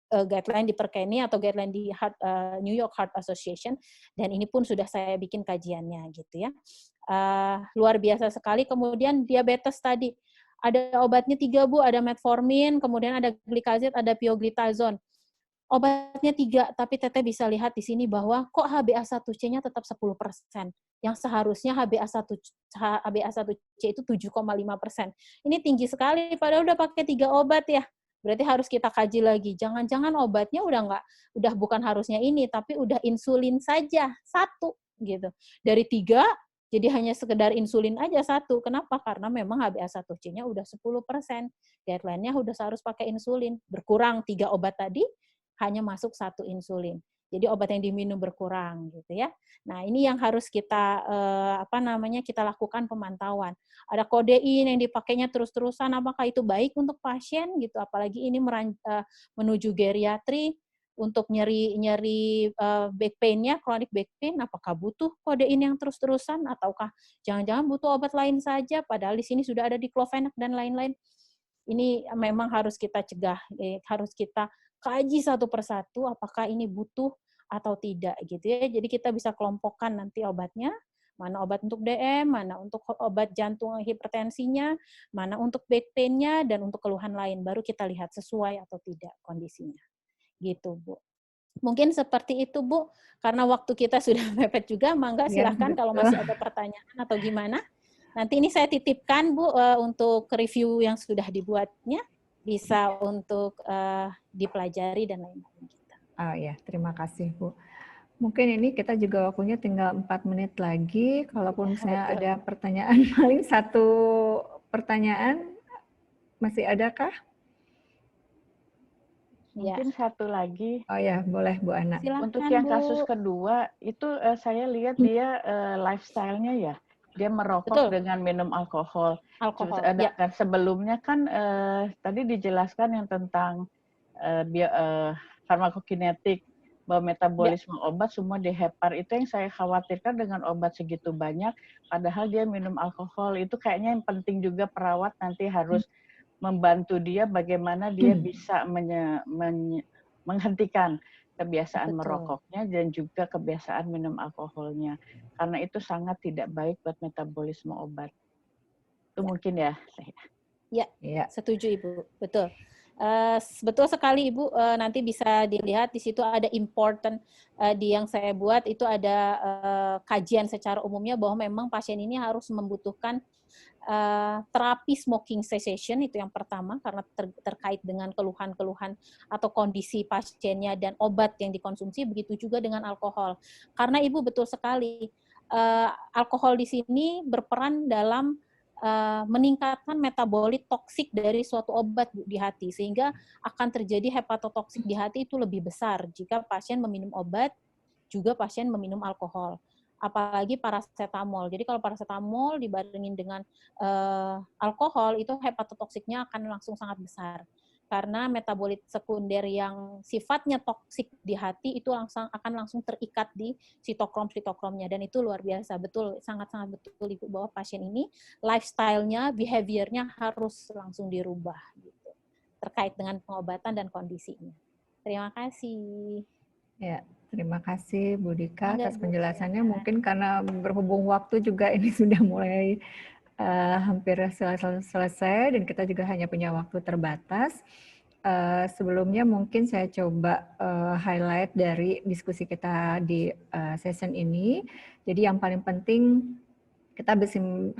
guideline di Perkeni atau guideline di New York Heart Association, dan ini pun sudah saya bikin kajiannya gitu ya. Luar biasa sekali. Kemudian diabetes tadi, ada obatnya 3 Bu, ada metformin, kemudian ada glikazid, ada pioglitazone. Obatnya 3, tapi Teteh bisa lihat di sini bahwa kok HbA1c-nya tetap 10%, yang seharusnya HbA1c itu 7,5%. Ini tinggi sekali, padahal udah pakai 3 obat ya. Berarti harus kita kaji lagi. Jangan-jangan obatnya udah bukan harusnya ini, tapi udah insulin saja 1 gitu. Dari 3 jadi hanya sekedar insulin aja 1. Kenapa? Karena memang HbA1c-nya udah 10%. Guideline-nya udah harus pakai insulin. Berkurang 3 obat tadi, hanya masuk 1 insulin. Jadi obat yang diminum berkurang gitu ya. Nah, ini yang harus kita kita lakukan pemantauan. Ada kodein yang dipakainya terus-terusan, apakah itu baik untuk pasien gitu, apalagi ini menuju geriatri untuk nyeri back pain-nya, chronic back pain, apakah butuh kodein yang terus-terusan ataukah jangan-jangan butuh obat lain saja padahal di sini sudah ada diclofenac dan lain-lain. Ini memang harus kita cegah, harus kita kaji satu persatu apakah ini butuh atau tidak gitu ya. Jadi kita bisa kelompokkan nanti obatnya, mana obat untuk DM, mana untuk obat jantung hipertensinya, mana untuk back pain-nya, dan untuk keluhan lain. Baru kita lihat sesuai atau tidak kondisinya. Gitu, Bu. Mungkin seperti itu, Bu. Karena waktu kita sudah mepet juga, mangga silahkan kalau masih ada pertanyaan atau gimana. Nanti ini saya titipkan, Bu, untuk review yang sudah dibuatnya, bisa untuk dipelajari dan lain-lain. Oh ya, terima kasih, Bu. Mungkin ini kita juga waktunya tinggal 4 menit lagi. Kalaupun misalnya ada pertanyaan, paling 1 pertanyaan, masih adakah? Mungkin 1 lagi. Oh ya, boleh Bu Ana. Silakan, Untuk yang Bu. kasus kedua, itu saya lihat dia lifestyle-nya ya. Dia merokok dengan minum alkohol. Sedangkan sebelumnya kan tadi dijelaskan yang tentang farmakokinetik, bahwa metabolisme obat semua dihepar. Itu yang saya khawatirkan dengan obat segitu banyak, padahal dia minum alkohol. Itu kayaknya yang penting juga perawat nanti harus membantu dia bagaimana dia bisa menghentikan kebiasaan merokoknya dan juga kebiasaan minum alkoholnya. Karena itu sangat tidak baik buat metabolisme obat. Itu mungkin ya. Ya, setuju Ibu. Betul. Betul sekali Ibu, nanti bisa dilihat di situ ada important di yang saya buat, itu ada kajian secara umumnya bahwa memang pasien ini harus membutuhkan terapi smoking cessation, itu yang pertama, karena terkait dengan keluhan-keluhan atau kondisi pasiennya dan obat yang dikonsumsi, begitu juga dengan alkohol. Karena Ibu betul sekali, alkohol di sini berperan dalam meningkatkan metabolit toksik dari suatu obat di hati, sehingga akan terjadi hepatotoksik di hati itu lebih besar jika pasien meminum obat, juga pasien meminum alkohol. Apalagi paracetamol. Jadi kalau paracetamol dibarengin dengan alkohol, itu hepatotoksiknya akan langsung sangat besar. Karena metabolit sekunder yang sifatnya toksik di hati itu akan langsung terikat di sitokrom-sitokromnya. Dan itu luar biasa. Betul, sangat-sangat betul Ibu, bahwa pasien ini lifestyle-nya, behavior-nya harus langsung dirubah. Gitu, terkait dengan pengobatan dan kondisinya. Terima kasih. Ya, terima kasih Bu Dika atas penjelasannya. Mungkin karena berhubung waktu juga ini sudah mulai hampir selesai dan kita juga hanya punya waktu terbatas. Sebelumnya mungkin saya coba highlight dari diskusi kita di session ini. Jadi yang paling penting kita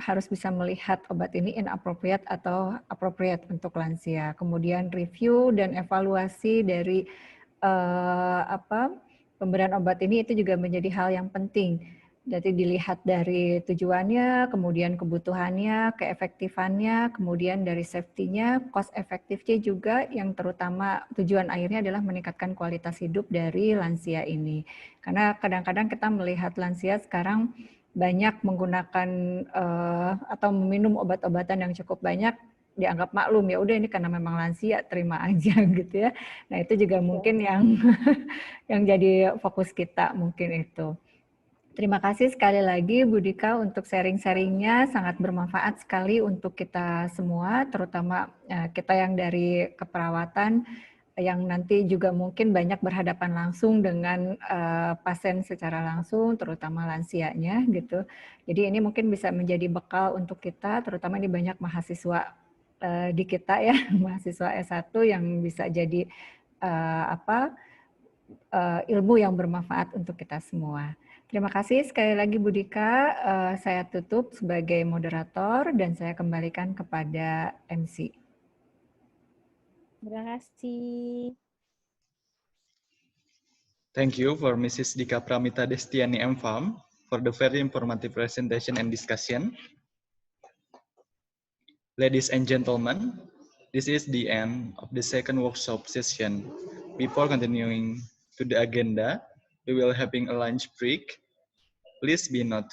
harus bisa melihat obat ini inappropriate atau appropriate untuk lansia. Kemudian review dan evaluasi dari pemberian obat ini itu juga menjadi hal yang penting. Jadi dilihat dari tujuannya, kemudian kebutuhannya, keefektifannya, kemudian dari safety-nya, cost efektifnya juga, yang terutama tujuan akhirnya adalah meningkatkan kualitas hidup dari lansia ini. Karena kadang-kadang kita melihat lansia sekarang banyak menggunakan atau meminum obat-obatan yang cukup banyak, dianggap maklum, ya udah ini karena memang lansia, terima aja gitu ya. Nah itu juga mungkin yang jadi fokus kita mungkin itu. Terima kasih sekali lagi Bu Dika untuk sharing-sharingnya, sangat bermanfaat sekali untuk kita semua, terutama kita yang dari keperawatan, yang nanti juga mungkin banyak berhadapan langsung dengan pasien secara langsung, terutama lansianya gitu. Jadi ini mungkin bisa menjadi bekal untuk kita, terutama di banyak mahasiswa di kita ya, mahasiswa S1 yang bisa jadi ilmu yang bermanfaat untuk kita semua. Terima kasih sekali lagi Bu Dika, saya tutup sebagai moderator dan saya kembalikan kepada MC. Terima kasih. Thank you for Mrs. Dika Pramita Destiani M.Pharm for the very informative presentation and discussion. Ladies and gentlemen, this is the end of the second workshop session. Before continuing to the agenda, we will having a lunch break. Please be note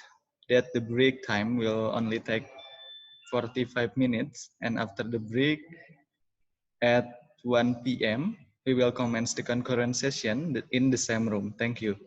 that the break time will only take 45 minutes, and after the break at 1 p.m., we will commence the concurrent session in the same room. Thank you.